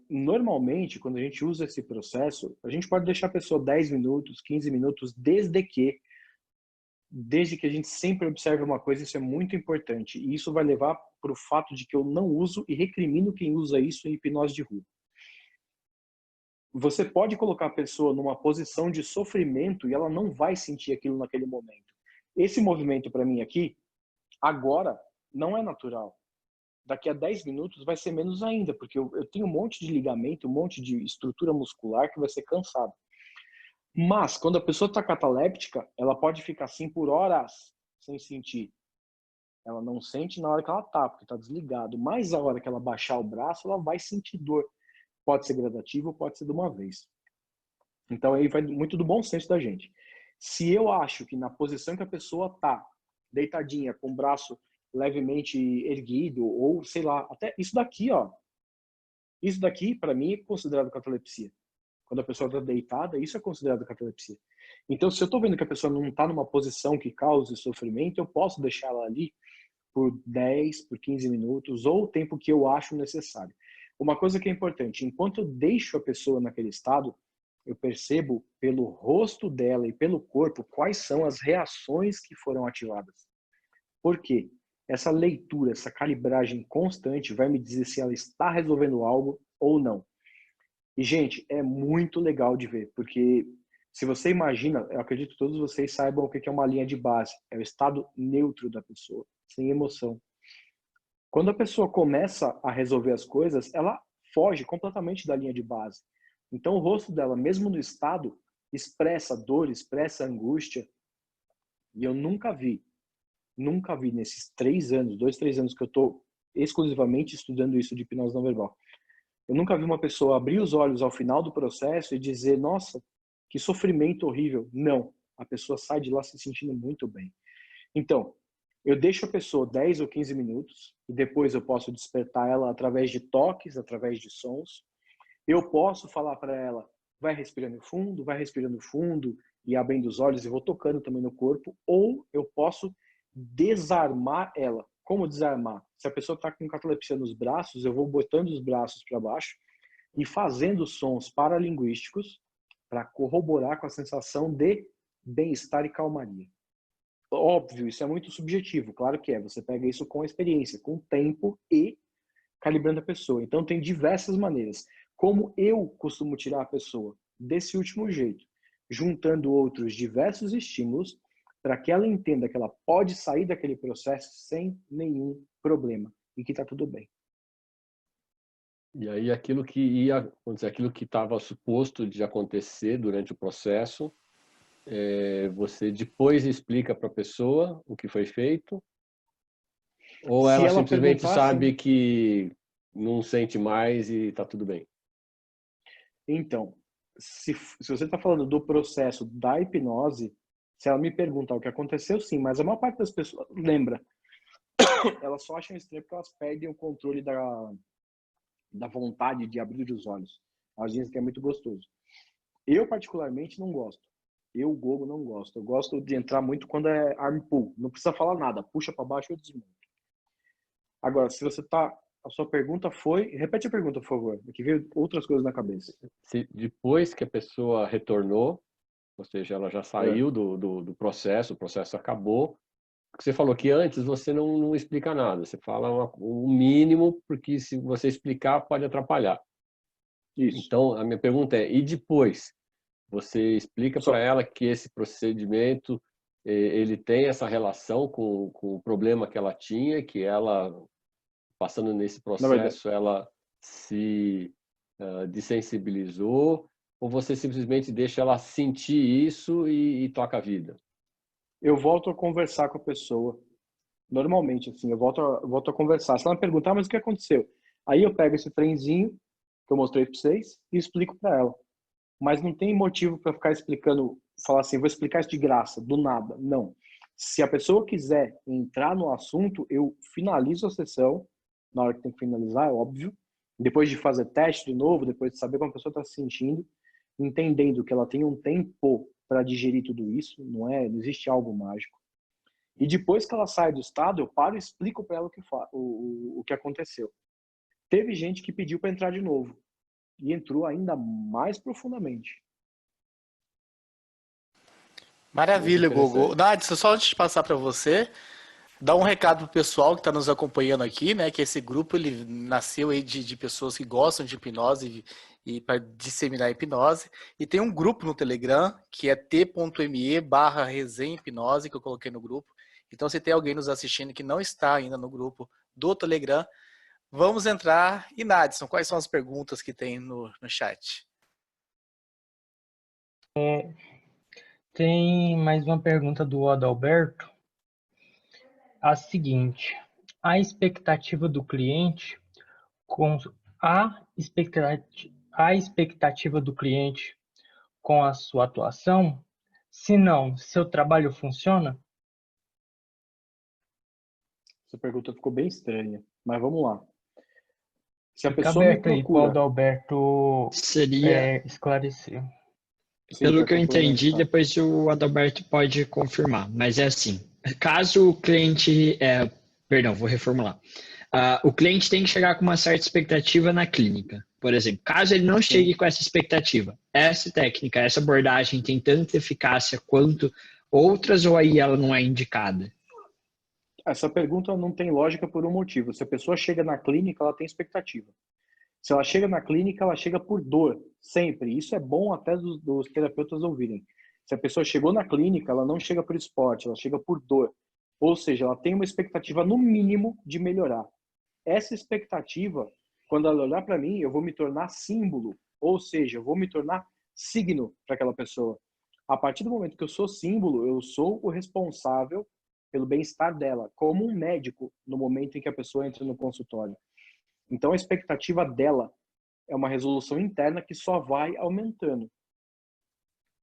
Normalmente, quando a gente usa esse processo, a gente pode deixar a pessoa 10 minutos, 15 minutos, desde que a gente sempre observe uma coisa, isso é muito importante. E isso vai levar para o fato de que eu não uso e recrimino quem usa isso em hipnose de rua. Você pode colocar a pessoa numa posição de sofrimento e ela não vai sentir aquilo naquele momento. Esse movimento para mim aqui, agora, não é natural. Daqui a 10 minutos vai ser menos ainda, porque eu tenho um monte de ligamento, um monte de estrutura muscular que vai ser cansado. Mas, quando a pessoa está cataléptica, ela pode ficar assim por horas sem sentir. Ela não sente na hora que ela está, porque está desligado. Mas a hora que ela baixar o braço, ela vai sentir dor. Pode ser gradativo, pode ser de uma vez. Então, aí vai muito do bom senso da gente. Se eu acho que na posição que a pessoa está, deitadinha, com o braço levemente erguido, ou sei lá, até isso daqui, ó. Isso daqui, para mim, é considerado catalepsia. Quando a pessoa está deitada, isso é considerado catalepsia. Então, se eu estou vendo que a pessoa não está numa posição que cause sofrimento, eu posso deixar ela ali por 10, por 15 minutos, ou o tempo que eu acho necessário. Uma coisa que é importante, enquanto eu deixo a pessoa naquele estado, eu percebo pelo rosto dela e pelo corpo quais são as reações que foram ativadas. Por quê? Essa leitura, essa calibragem constante vai me dizer se ela está resolvendo algo ou não. E, gente, é muito legal de ver, porque se você imagina, eu acredito que todos vocês saibam o que é uma linha de base. É o estado neutro da pessoa, sem emoção. Quando a pessoa começa a resolver as coisas, ela foge completamente da linha de base. Então, o rosto dela, mesmo no estado, expressa dor, expressa angústia. E eu nunca vi nesses 3 anos, 2, 3 anos que eu estou exclusivamente estudando isso de hipnose não verbal, eu nunca vi uma pessoa abrir os olhos ao final do processo e dizer, nossa, que sofrimento horrível. Não, a pessoa sai de lá se sentindo muito bem. Então, eu deixo a pessoa 10 ou 15 minutos e depois eu posso despertar ela através de toques, através de sons. Eu posso falar para ela, vai respirando fundo e abrindo os olhos e vou tocando também no corpo. Ou eu posso desarmar ela. Como desarmar? Se a pessoa está com catalepsia nos braços, eu vou botando os braços para baixo e fazendo sons paralinguísticos para corroborar com a sensação de bem-estar e calmaria. Óbvio, isso é muito subjetivo, claro que é. Você pega isso com experiência, com tempo e calibrando a pessoa. Então, tem diversas maneiras. Como eu costumo tirar a pessoa desse último jeito, juntando outros diversos estímulos, para que ela entenda que ela pode sair daquele processo sem nenhum problema e que está tudo bem. E aí aquilo que vamos dizer, aquilo que estava suposto de acontecer durante o processo, você depois explica para a pessoa o que foi feito? Ou Se ela ela simplesmente perguntasse, sabe que não sente mais e está tudo bem? então, se você está falando do processo da hipnose, se ela me perguntar o que aconteceu, sim, mas a maior parte das pessoas lembra, elas só acham estranho porque elas perdem o controle da vontade de abrir os olhos. Elas dizem que é muito gostoso. Eu, particularmente, não gosto. Eu, Gogo, não gosto. Eu gosto de entrar muito quando é arm pull. Não precisa falar nada. Puxa para baixo e eu desmonto. Agora, se você tá... A sua pergunta foi... Repete a pergunta, por favor. Que veio outras coisas na cabeça. Se depois que a pessoa retornou, ou seja, ela já saiu do processo, o processo acabou, você falou que antes você não explica nada. Você fala o mínimo, porque se você explicar, pode atrapalhar. Isso. Então, a minha pergunta é, e depois? Você explica para ela que esse procedimento ele tem essa relação com o problema que ela tinha, que ela, passando nesse processo, ela se desensibilizou, ou você simplesmente deixa ela sentir isso e toca a vida? Eu volto a conversar com a pessoa. Normalmente, assim, eu volto a conversar. Se ela me perguntar, mas o que aconteceu? Aí eu pego esse trenzinho que eu mostrei para vocês e explico para ela. Mas não tem motivo para ficar explicando, falar assim, vou explicar isso de graça, do nada. Não. Se a pessoa quiser entrar no assunto, eu finalizo a sessão, na hora que tem que finalizar, é óbvio. Depois de fazer teste de novo, depois de saber como a pessoa está se sentindo, entendendo que ela tem um tempo para digerir tudo isso, não existe algo mágico. E depois que ela sai do estado, eu paro e explico para ela o que aconteceu. Teve gente que pediu para entrar de novo e entrou ainda mais profundamente. Maravilha, Gogo. Nadson, só antes de passar para você, dar um recado pro pessoal que está nos acompanhando aqui, né? Que esse grupo ele nasceu aí de pessoas que gostam de hipnose e para disseminar a hipnose. E tem um grupo no Telegram que é t.me/resenha hipnose, que eu coloquei no grupo. Então, se tem alguém nos assistindo que não está ainda no grupo do Telegram, vamos entrar. E Nadson, quais são as perguntas que tem no chat? Tem mais uma pergunta do Adalberto. A seguinte: a expectativa do cliente com a expectativa do cliente com a sua atuação? Se não, seu trabalho funciona? Essa pergunta ficou bem estranha, mas vamos lá. Se a Fica pessoa me aberto aí para o procura... Adalberto Seria, esclarecer. Sim, pelo para que eu entendi, complementar. depois o Adalberto pode confirmar, mas é assim, caso o cliente, perdão, vou reformular. O cliente tem que chegar com uma certa expectativa na clínica. Por exemplo, caso ele não chegue com essa expectativa, essa técnica, essa abordagem tem tanta eficácia quanto outras, ou aí ela não é indicada? Essa pergunta não tem lógica por um motivo. Se a pessoa chega na clínica, ela tem expectativa. Se ela chega na clínica, ela chega por dor, sempre. Isso é bom até dos terapeutas ouvirem. Se a pessoa chegou na clínica, ela não chega por esporte, ela chega por dor. Ou seja, ela tem uma expectativa, no mínimo, de melhorar. Essa expectativa, quando ela olhar para mim, eu vou me tornar símbolo. Ou seja, eu vou me tornar signo para aquela pessoa. A partir do momento que eu sou símbolo, eu sou o responsável pelo bem-estar dela, como um médico, no momento em que a pessoa entra no consultório. Então, a expectativa dela é uma resolução interna que só vai aumentando.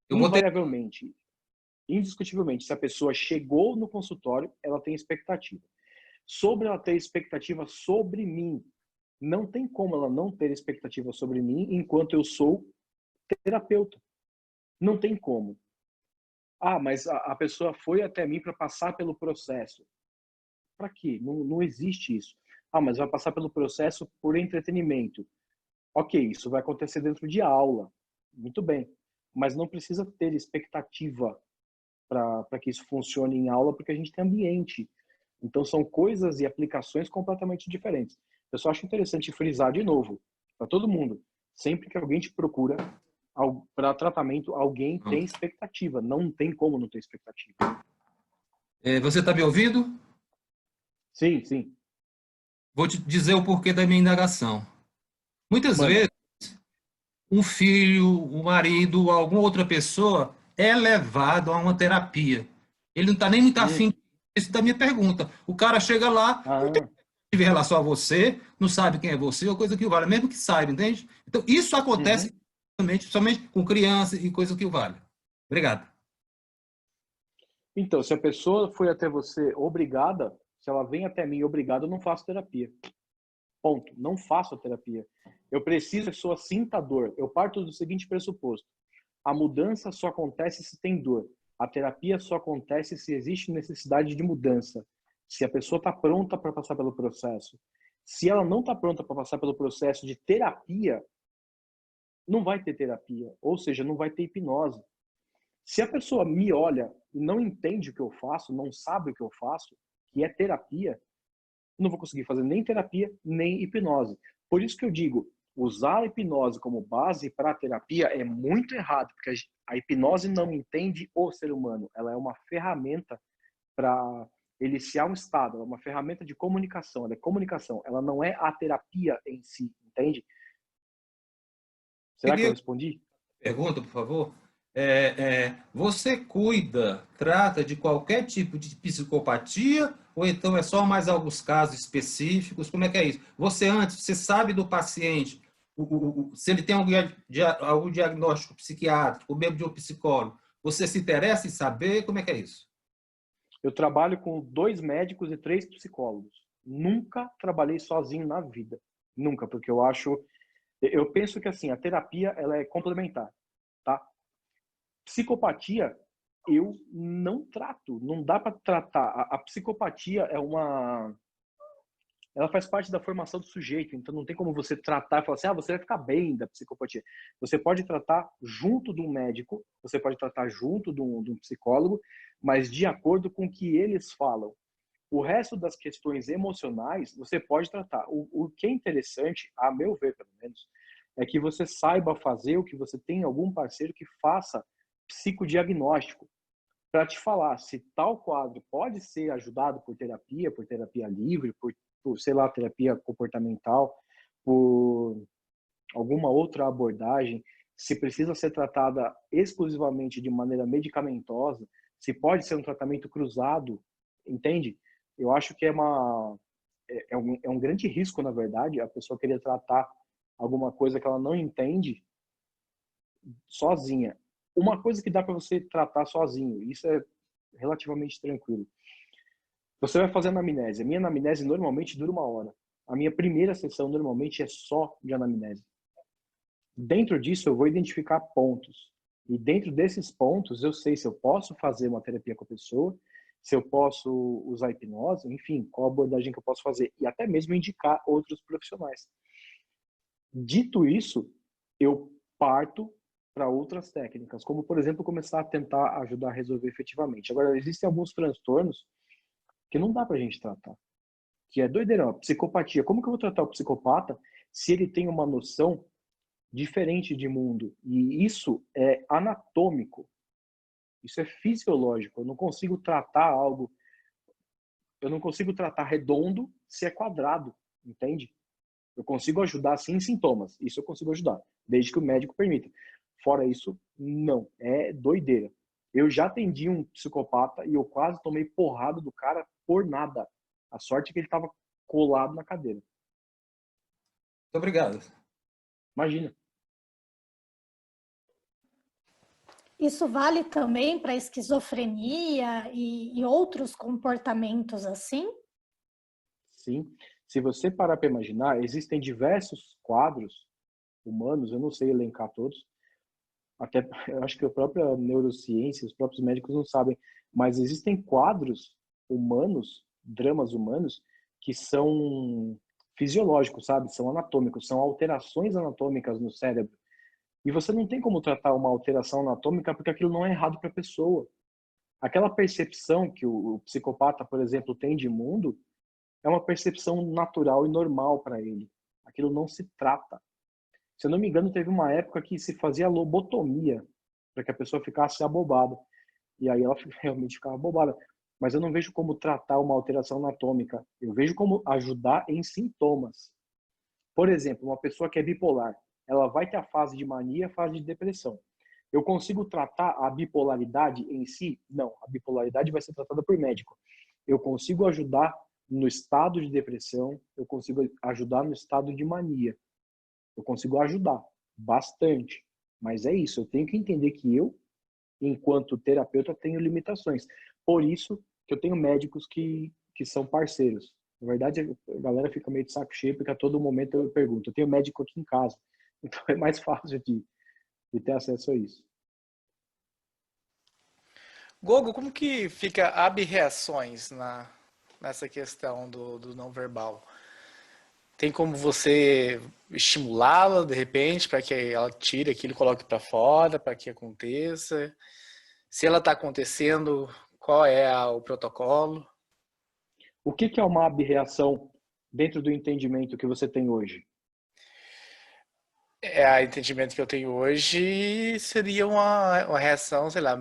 Invariavelmente, indiscutivelmente, se a pessoa chegou no consultório, ela tem expectativa. Sobre ela ter expectativa sobre mim, não tem como ela não ter expectativa sobre mim enquanto eu sou terapeuta. Não tem como. Ah, mas a pessoa foi até mim para passar pelo processo. Para quê? Não existe isso. Ah, mas vai passar pelo processo por entretenimento. Ok, isso vai acontecer dentro de aula. Muito bem. Mas não precisa ter expectativa para que isso funcione em aula, porque a gente tem ambiente. Então, são coisas e aplicações completamente diferentes. Eu só acho interessante frisar de novo, para todo mundo, sempre que alguém te procura para tratamento, alguém tem expectativa. Não tem como não ter expectativa. Você está me ouvindo? Sim, sim. Vou te dizer o porquê da minha indagação. Muitas vezes, um filho, um marido, alguma outra pessoa é levado a uma terapia. Ele não está nem muito afim isso da minha pergunta. O cara chega lá, não tem relação a você, não sabe quem é você, ou coisa que o vale, mesmo que saiba, entende? Então, isso acontece somente com criança e coisa que o vale. Obrigado. Então, se a pessoa foi até você obrigada, se ela vem até mim obrigada, eu não faço terapia. Ponto. Não faço a terapia. Eu preciso que a pessoa sinta a dor. Eu parto do seguinte pressuposto. A mudança só acontece se tem dor. A terapia só acontece se existe necessidade de mudança. Se a pessoa está pronta para passar pelo processo. Se ela não está pronta para passar pelo processo de terapia, não vai ter terapia. Ou seja, não vai ter hipnose. Se a pessoa me olha e não entende o que eu faço, não sabe o que eu faço, que é terapia, não vou conseguir fazer nem terapia, nem hipnose. Por isso que eu digo, usar a hipnose como base para a terapia é muito errado, porque a hipnose não entende o ser humano. Ela é uma ferramenta para iniciar um estado, ela é uma ferramenta de comunicação, ela é comunicação, ela não é a terapia em si, entende? Será que eu respondi? Pergunta, por favor. Você cuida, trata de qualquer tipo de psicopatia ou então é só mais alguns casos específicos? Como é que é isso? Você sabe do paciente, se ele tem algum diagnóstico psiquiátrico, ou mesmo de um psicólogo, você se interessa em saber? Como é que é isso? Eu trabalho com 2 médicos e 3 psicólogos. Nunca trabalhei sozinho na vida. Nunca, porque eu penso que assim, a terapia ela é complementar, tá? Psicopatia eu não trato, não dá para tratar. A psicopatia ela faz parte da formação do sujeito, então não tem como você tratar e falar assim, você vai ficar bem da psicopatia. Você pode tratar junto de um médico, você pode tratar junto de um psicólogo, mas de acordo com o que eles falam. O resto das questões emocionais, você pode tratar. O que é interessante, a meu ver, pelo menos, é que você saiba fazer o que você tem algum parceiro que faça psicodiagnóstico para te falar se tal quadro pode ser ajudado por terapia livre, sei lá, terapia comportamental, por alguma outra abordagem, se precisa ser tratada exclusivamente de maneira medicamentosa, se pode ser um tratamento cruzado, entende? Eu acho que é um grande risco, na verdade, a pessoa querer tratar alguma coisa que ela não entende sozinha. Uma coisa que dá para você tratar sozinho, isso é relativamente tranquilo. Você vai fazer anamnese. A minha anamnese normalmente dura 1 hora. A minha primeira sessão normalmente é só de anamnese. Dentro disso eu vou identificar pontos. E dentro desses pontos eu sei se eu posso fazer uma terapia com a pessoa, se eu posso usar hipnose, enfim, qual abordagem que eu posso fazer. E até mesmo indicar outros profissionais. Dito isso, eu parto para outras técnicas, como, por exemplo, começar a tentar ajudar a resolver efetivamente. Agora, existem alguns transtornos que não dá para a gente tratar, que é doideira, a psicopatia. Como que eu vou tratar o psicopata se ele tem uma noção diferente de mundo? E isso é anatômico, isso é fisiológico. Eu não consigo tratar redondo se é quadrado, entende? Eu consigo ajudar sim em sintomas, isso eu consigo ajudar, desde que o médico permita. Fora isso, não, é doideira. Eu já atendi um psicopata e eu quase tomei porrada do cara por nada. A sorte é que ele estava colado na cadeira. Muito obrigado. Imagina. Isso vale também para esquizofrenia e outros comportamentos assim? Sim. Se você parar para imaginar, existem diversos quadros humanos, eu não sei elencar todos, até eu acho que a própria neurociência, os próprios médicos não sabem, mas existem quadros humanos, dramas humanos, que são fisiológicos, sabe? São anatômicos, são alterações anatômicas no cérebro. E você não tem como tratar uma alteração anatômica porque aquilo não é errado para a pessoa. Aquela percepção que o psicopata, por exemplo, tem de mundo é uma percepção natural e normal para ele. Aquilo não se trata. Se eu não me engano, teve uma época que se fazia lobotomia para que a pessoa ficasse abobada. E aí ela realmente ficava abobada. Mas eu não vejo como tratar uma alteração anatômica. Eu vejo como ajudar em sintomas. Por exemplo, uma pessoa que é bipolar, ela vai ter a fase de mania, a fase de depressão. Eu consigo tratar a bipolaridade em si? Não, a bipolaridade vai ser tratada por médico. Eu consigo ajudar no estado de depressão, eu consigo ajudar no estado de mania. Eu consigo ajudar bastante. Mas é isso, eu tenho que entender que eu, enquanto terapeuta, tenho limitações. Por isso que eu tenho médicos que são parceiros. Na verdade, a galera fica meio de saco cheio, porque a todo momento eu pergunto. Eu tenho médico aqui em casa, então é mais fácil de ter acesso a isso. Gogo, como que fica ab-reações nessa questão do não verbal? Tem como você estimulá-la, de repente, para que ela tire aquilo e coloque para fora, para que aconteça? Se ela está acontecendo, qual é o protocolo? O que é uma ab-reação dentro do entendimento que você tem hoje? O entendimento que eu tenho hoje seria uma reação, sei lá,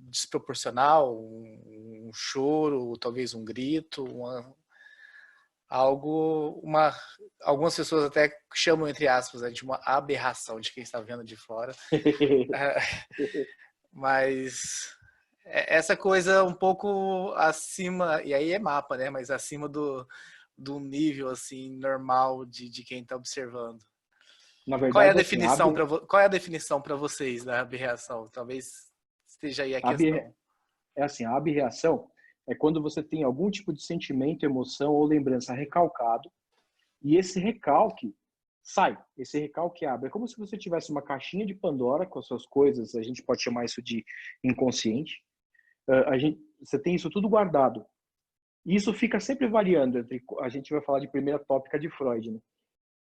desproporcional, um choro, talvez um grito, algumas pessoas até chamam, entre aspas, de uma aberração de quem está vendo de fora. Mas essa coisa um pouco acima, e aí é mapa, né? Mas acima do nível assim normal de quem está observando. Na verdade, qual é a definição para vocês da aberração? Talvez esteja aí a questão. É assim, a aberração é quando você tem algum tipo de sentimento, emoção ou lembrança recalcado e esse recalque sai, esse recalque abre. É como se você tivesse uma caixinha de Pandora com as suas coisas, a gente pode chamar isso de inconsciente. Você tem isso tudo guardado. E isso fica sempre variando entre, a gente vai falar de primeira tópica de Freud, né?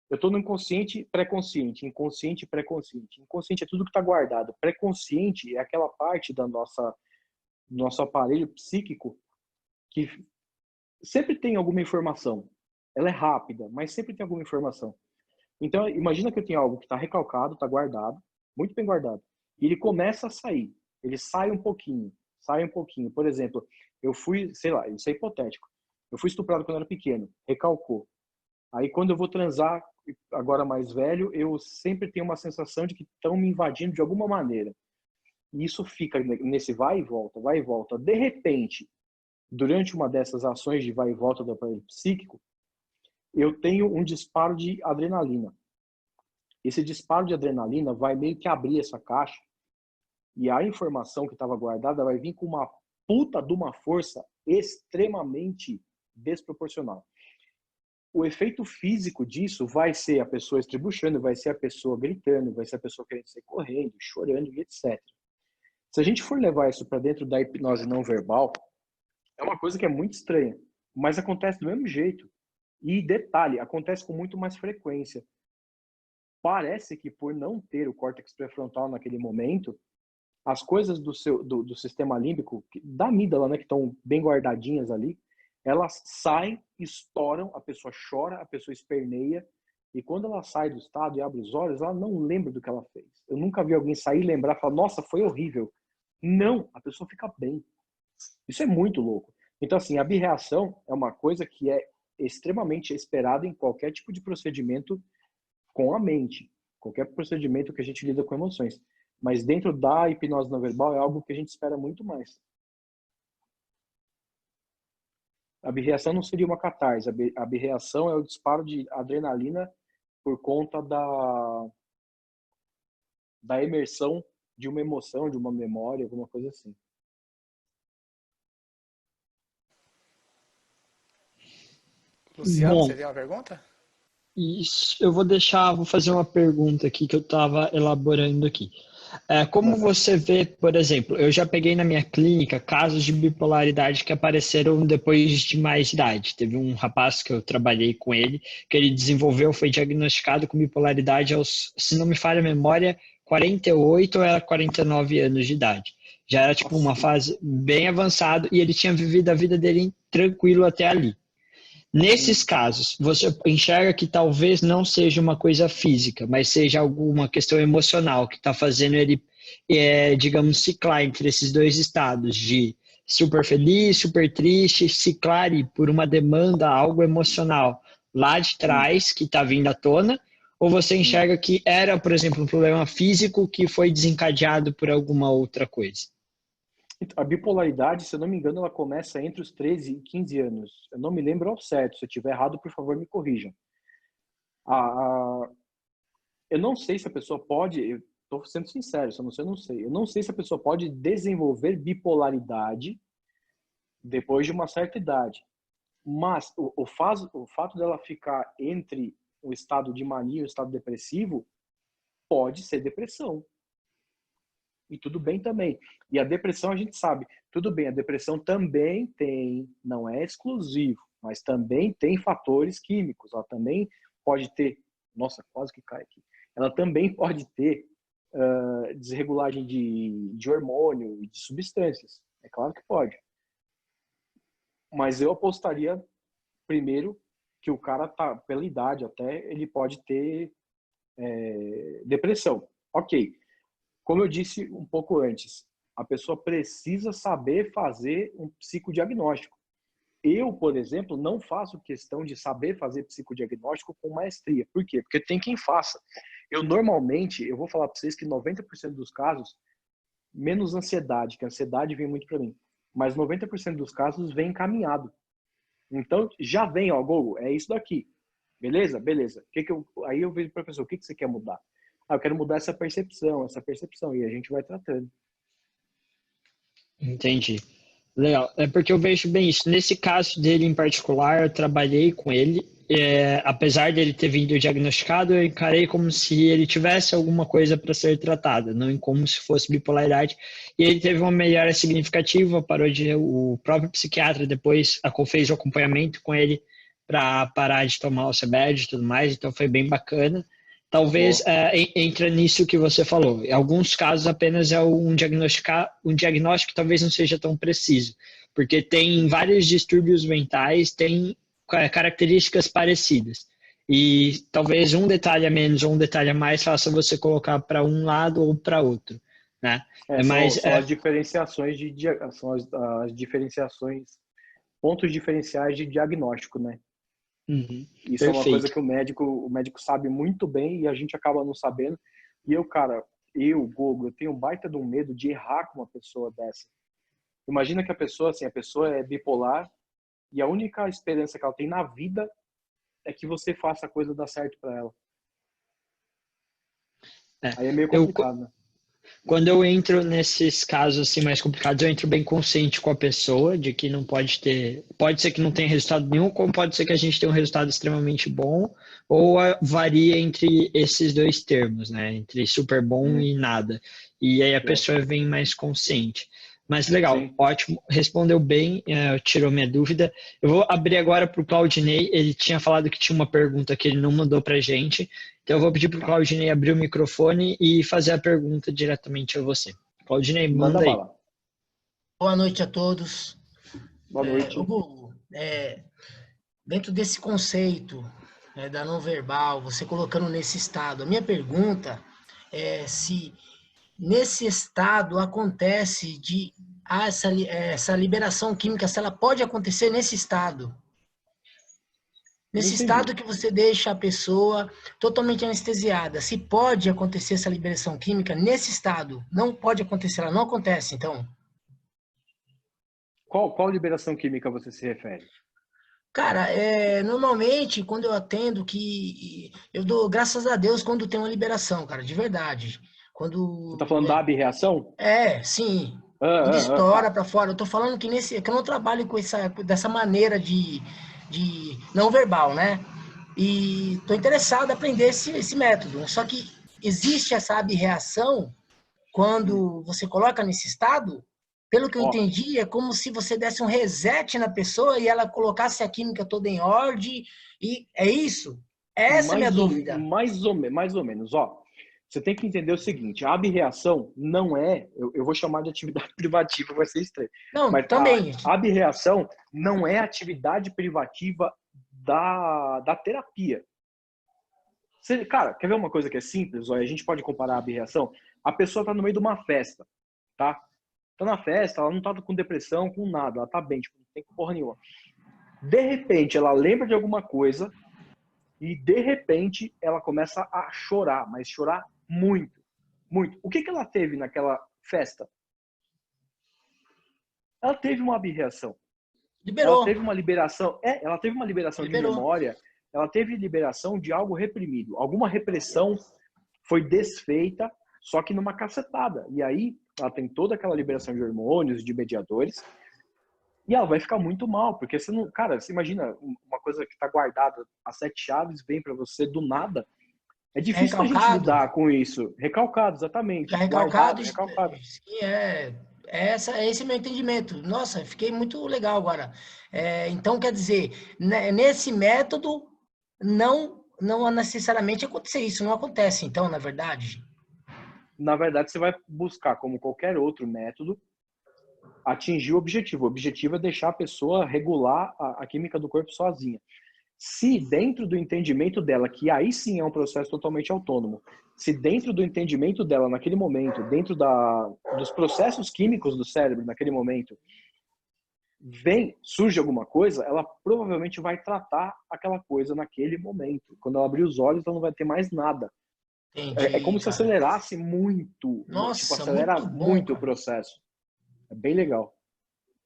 Eu estou no inconsciente, pré-consciente, inconsciente, pré-consciente. Inconsciente é tudo que está guardado. Pré-consciente é aquela parte do nosso aparelho psíquico que sempre tem alguma informação. Ela é rápida, mas sempre tem alguma informação. Então, imagina que eu tenho algo que está recalcado, está guardado, muito bem guardado, e ele começa a sair. Ele sai um pouquinho, sai um pouquinho. Por exemplo, eu fui, sei lá, isso é hipotético. Eu fui estuprado quando eu era pequeno, recalcou. Aí, quando eu vou transar, agora mais velho, eu sempre tenho uma sensação de que estão me invadindo de alguma maneira. E isso fica nesse vai e volta, vai e volta. De repente, durante uma dessas ações de vai e volta do aparelho psíquico, eu tenho um disparo de adrenalina. Esse disparo de adrenalina vai meio que abrir essa caixa e a informação que estava guardada vai vir com uma puta de uma força extremamente desproporcional. O efeito físico disso vai ser a pessoa estribuchando, vai ser a pessoa gritando, vai ser a pessoa querendo sair correndo, chorando e etc. Se a gente for levar isso para dentro da hipnose não verbal, é uma coisa que é muito estranha, mas acontece do mesmo jeito. E detalhe, acontece com muito mais frequência. Parece que por não ter o córtex pré-frontal naquele momento, as coisas do sistema límbico, da amígdala, né, que estão bem guardadinhas ali, elas saem, estouram, a pessoa chora, a pessoa esperneia, e quando ela sai do estado e abre os olhos, ela não lembra do que ela fez. Eu nunca vi alguém sair e lembrar e falar, nossa, foi horrível. Não, a pessoa fica bem. Isso é muito louco. Então, assim, a birreação é uma coisa que é extremamente esperada em qualquer tipo de procedimento com a mente, qualquer procedimento que a gente lida com emoções. Mas dentro da hipnose não verbal é algo que a gente espera muito mais. A birreação não seria uma catarse. A birreação é o disparo de adrenalina por conta da imersão de uma emoção, de uma memória, alguma coisa assim. Luciano, Bom, você tem uma pergunta? Isso, eu vou fazer uma pergunta aqui que eu estava elaborando aqui. Como você vê, por exemplo, eu já peguei na minha clínica casos de bipolaridade que apareceram depois de mais idade. Teve um rapaz que eu trabalhei com ele, que ele foi diagnosticado com bipolaridade aos, se não me falha a memória, 48 ou era 49 anos de idade. Já era tipo uma fase bem avançada e ele tinha vivido a vida dele tranquilo até ali. Nesses casos, você enxerga que talvez não seja uma coisa física, mas seja alguma questão emocional que está fazendo ele, digamos, ciclar entre esses dois estados de super feliz, super triste, ciclar por uma demanda, algo emocional lá de trás que está vindo à tona, ou você enxerga que era, por exemplo, um problema físico que foi desencadeado por alguma outra coisa? A bipolaridade, se eu não me engano, ela começa entre os 13 e 15 anos. Eu não me lembro ao certo. Se eu estiver errado, por favor, me corrijam. Eu não sei se a pessoa pode, eu estou sendo sincero, se eu não sei, eu não sei. Eu não sei se a pessoa pode desenvolver bipolaridade depois de uma certa idade. Mas o fato dela ficar entre o estado de mania e o estado depressivo pode ser depressão. E tudo bem também. E a depressão, a gente sabe, tudo bem, a depressão também tem, não é exclusivo, mas também tem fatores químicos. Ela também pode ter, nossa, quase que cai aqui. Ela também pode ter desregulagem de hormônio e de substâncias. É claro que pode. Mas eu apostaria, primeiro, que o cara, tá, pela idade até, ele pode ter depressão. Ok. Como eu disse um pouco antes, a pessoa precisa saber fazer um psicodiagnóstico. Eu, por exemplo, não faço questão de saber fazer psicodiagnóstico com maestria. Por quê? Porque tem quem faça. Eu normalmente, eu vou falar para vocês que 90% dos casos, menos ansiedade, que a ansiedade vem muito para mim, mas 90% dos casos vem encaminhado. Então, já vem, ó, Google, é isso daqui. Beleza? Beleza. Aí eu vejo para a pessoa, o que você quer mudar? Eu quero mudar essa percepção, e a gente vai tratando. Entendi. Legal. É porque eu vejo bem isso. Nesse caso dele em particular, eu trabalhei com ele. Apesar dele ter vindo diagnosticado, eu encarei como se ele tivesse alguma coisa para ser tratada, não como se fosse bipolaridade. E ele teve uma melhora significativa, o próprio psiquiatra depois fez o acompanhamento com ele para parar de tomar o remédio e tudo mais, então foi bem bacana. Talvez entra nisso que você falou. Em alguns casos apenas é um diagnóstico que talvez não seja tão preciso, porque tem vários distúrbios mentais, tem características parecidas. E talvez um detalhe a menos ou um detalhe a mais faça você colocar para um lado ou para outro, né? São as diferenciações as diferenciações, pontos diferenciais de diagnóstico, né? Uhum, isso perfeito. É uma coisa que o médico sabe muito bem e a gente acaba não sabendo. E Gogo, eu tenho um baita de um medo de errar com uma pessoa dessa. Imagina que a pessoa é bipolar e a única esperança que ela tem na vida é que você faça a coisa dar certo para ela. Aí é meio complicado, né? Quando eu entro nesses casos assim mais complicados, eu entro bem consciente com a pessoa de que não pode ser que não tenha resultado nenhum, como pode ser que a gente tenha um resultado extremamente bom, ou varia entre esses dois termos, né? Entre super bom e nada. E aí a pessoa vem mais consciente. Mas legal, sim. Ótimo, respondeu bem, tirou minha dúvida. Eu vou abrir agora para o Claudinei, ele tinha falado que tinha uma pergunta que ele não mandou para a gente, então eu vou pedir para o Claudinei abrir o microfone e fazer a pergunta diretamente a você. Claudinei, manda aí. Bala. Boa noite a todos. Boa noite. Hugo, dentro desse conceito da não verbal, você colocando nesse estado, a minha pergunta é se nesse estado acontece essa liberação química, se ela pode acontecer nesse estado. Nesse estado que você deixa a pessoa totalmente anestesiada, se pode acontecer essa liberação química nesse estado, não pode acontecer, ela não acontece, então. Qual liberação química você se refere? Cara, normalmente, quando eu atendo, eu dou graças a Deus quando tem uma liberação, cara, de verdade. Quando, você tá falando da abreação? Sim. Quando estoura para fora. Eu tô falando que eu não trabalho dessa maneira de não verbal, né? E tô interessado em aprender esse método. Só que existe essa abreação quando você coloca nesse estado. Pelo que eu entendi, é como se você desse um reset na pessoa e ela colocasse a química toda em ordem. E é isso? Essa é a minha dúvida. Mais ou menos. Você tem que entender o seguinte, a abreação não é, eu vou chamar de atividade privativa, vai ser estranho. Não, mas também. A abreação não é atividade privativa da terapia. Cara, quer ver uma coisa que é simples? A gente pode comparar a abreação. A pessoa está no meio de uma festa, tá? Tá na festa, ela não tá com depressão, com nada, ela tá bem, não tem porra nenhuma. De repente, ela lembra de alguma coisa e, de repente, ela começa a chorar, mas chorar muito, muito. O que ela teve naquela festa? ela teve uma abreação. Liberou. Ela teve uma liberação, ela teve uma liberação Liberou. de memória, ela teve liberação de algo reprimido. Alguma repressão foi desfeita, só que numa cacetada. E aí, ela tem toda aquela liberação de hormônios, de mediadores, e ela vai ficar muito mal, porque você não... Cara, você imagina uma coisa que está guardada a 7 chaves, vem para você do nada. É difícil a gente lidar com isso. Recalcado, exatamente. Já recalcado, recalcado. Sim, esse meu entendimento. Nossa, fiquei muito legal agora. Então, quer dizer, nesse método, não necessariamente acontecer isso. Não acontece, então, na verdade? Na verdade, você vai buscar, como qualquer outro método, atingir o objetivo. O objetivo é deixar a pessoa regular a química do corpo sozinha. Se dentro do entendimento dela, que aí sim é um processo totalmente autônomo, se dentro do entendimento dela naquele momento, dentro dos processos químicos do cérebro naquele momento, surge alguma coisa, ela provavelmente vai tratar aquela coisa naquele momento. Quando ela abrir os olhos, ela não vai ter mais nada. Entendi, é como se acelerasse muito. Nossa, tipo, acelera muito o processo. É bem legal.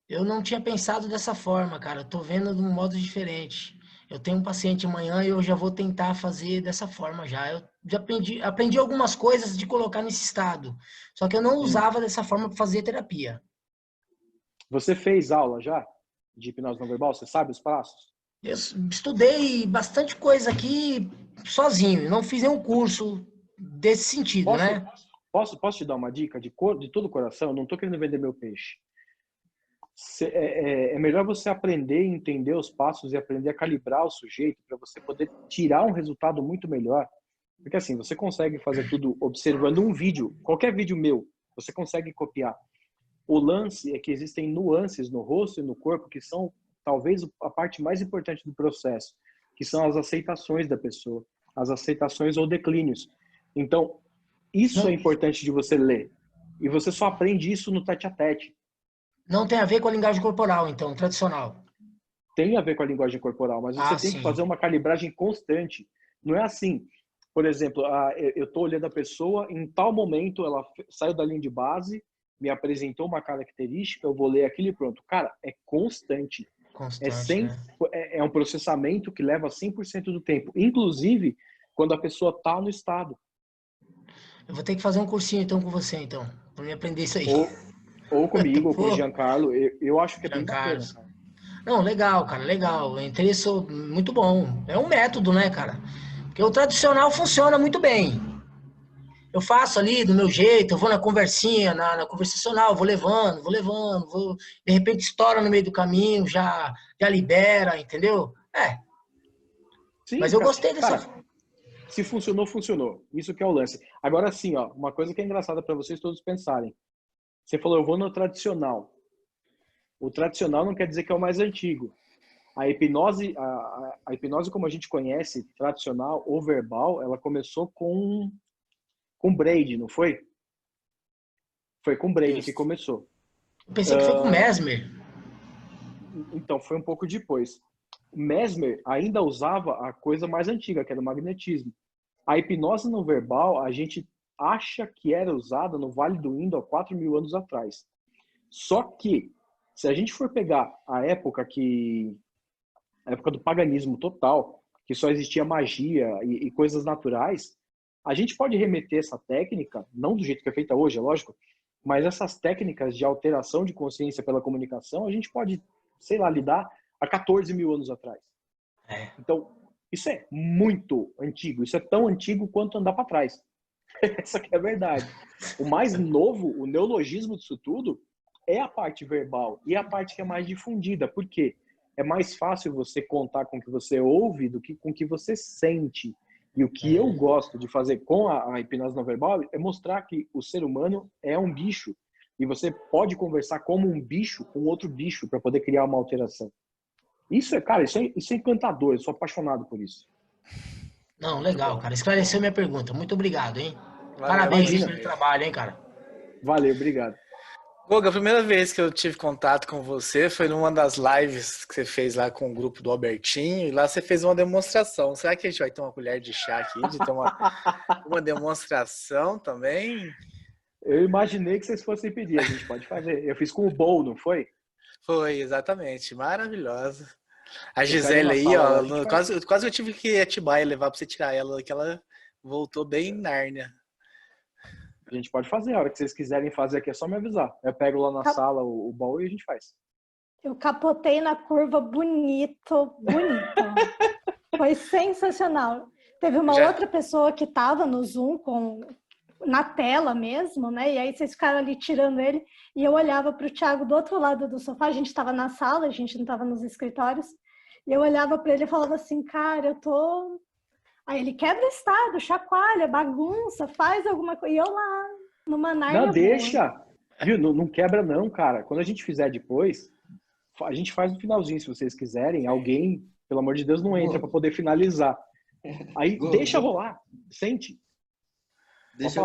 Eu não tinha pensado dessa forma, cara. Eu tô vendo de um modo diferente. Eu tenho um paciente amanhã e eu já vou tentar fazer dessa forma já. Eu já aprendi algumas coisas de colocar nesse estado. Só que eu não usava dessa forma para fazer terapia. Você fez aula já de hipnose não verbal? Você sabe os passos? Eu estudei bastante coisa aqui sozinho. Não fiz nenhum curso desse sentido, né? Posso te dar uma dica de todo o coração? Eu não estou querendo vender meu peixe. É melhor você aprender a entender os passos e aprender a calibrar o sujeito para você poder tirar um resultado muito melhor. Porque assim, você consegue fazer tudo observando um vídeo, qualquer vídeo meu, você consegue copiar. O lance é que existem nuances no rosto e no corpo que são talvez a parte mais importante do processo, que são as aceitações da pessoa, as aceitações ou declínios. Então, isso é importante de você ler. E você só aprende isso no tete-a-tete. Não tem a ver com a linguagem corporal, então, tradicional. Tem a ver com a linguagem corporal, mas você tem que fazer uma calibragem constante. Não é assim, por exemplo, eu estou olhando a pessoa, em tal momento ela saiu da linha de base, me apresentou uma característica, eu vou ler aquilo e pronto. Cara, é constante. É um processamento que leva 100% do tempo. Inclusive, quando a pessoa está no estado. Eu vou ter que fazer um cursinho, então, com você, então, para me aprender isso aí. Ou comigo, ou com o Giancarlo. Eu acho que é bem bacana. Não, legal, cara, legal. Interesse muito bom. É um método, né, cara? Porque o tradicional funciona muito bem. Eu faço ali do meu jeito, eu vou na conversinha, na conversacional, vou levando, de repente estoura no meio do caminho, já libera, entendeu? Sim, mas eu gostei dessa... Cara, se funcionou, funcionou. Isso que é o lance. Agora sim, ó, uma coisa que é engraçada para vocês todos pensarem. Você falou, eu vou no tradicional. O tradicional não quer dizer que é o mais antigo. A hipnose, a hipnose como a gente conhece, tradicional ou verbal, ela começou com Braid, não foi? Foi com Braid que começou. Eu pensei que foi com Mesmer. Então, foi um pouco depois. Mesmer ainda usava a coisa mais antiga, que era o magnetismo. A hipnose não verbal, a gente acha que era usada no Vale do Indo há 4.000 anos atrás. Só que, se a gente for pegar a época do paganismo total, que só existia magia e coisas naturais, a gente pode remeter essa técnica, não do jeito que é feita hoje, é lógico, mas essas técnicas de alteração de consciência pela comunicação, a gente pode, sei lá, lidar há 14.000 anos atrás. Então, isso é muito antigo. Isso é tão antigo quanto andar para trás. Essa que é a verdade. O mais novo, o neologismo disso tudo, é a parte verbal e a parte que é mais difundida. Por quê? É mais fácil você contar com o que você ouve do que com o que você sente. E o que eu gosto de fazer com a hipnose não verbal é mostrar que o ser humano é um bicho. E você pode conversar como um bicho com outro bicho para poder criar uma alteração. Isso é encantador. Eu sou apaixonado por isso. Não, legal, cara. Esclareceu minha pergunta. Muito obrigado, hein? Valeu, parabéns pelo trabalho, hein, cara? Valeu, obrigado. Goga, a primeira vez que eu tive contato com você foi numa das lives que você fez lá com o grupo do Albertinho, e lá você fez uma demonstração. Será que a gente vai ter uma colher de chá aqui, de ter uma demonstração também? Eu imaginei que vocês fossem pedir, a gente pode fazer. Eu fiz com o Bowl, não foi? Foi, exatamente. Maravilhosa. A Você pega Gisele na aí, sala, ó, a gente faz. quase eu tive que ir a Atibaia levar pra você tirar ela, que ela voltou bem Nárnia. A gente pode fazer, a hora que vocês quiserem fazer aqui é só me avisar. Eu pego lá na sala o baú e a gente faz. Eu capotei na curva bonito, bonito. Foi sensacional. Teve uma outra pessoa que estava no Zoom na tela mesmo, né? E aí vocês ficaram ali tirando ele e eu olhava para o Thiago do outro lado do sofá. A gente estava na sala, a gente não estava nos escritórios. E eu olhava para ele e falava assim, cara, eu tô... Aí ele quebra o estado, chacoalha, bagunça, faz alguma coisa. E eu lá, numa Nárnia Não, deixa. Viu? Não quebra não, cara. Quando a gente fizer depois, a gente faz no finalzinho, se vocês quiserem. Alguém, pelo amor de Deus, não entra para poder finalizar. Aí deixa rolar. Sente. Deixa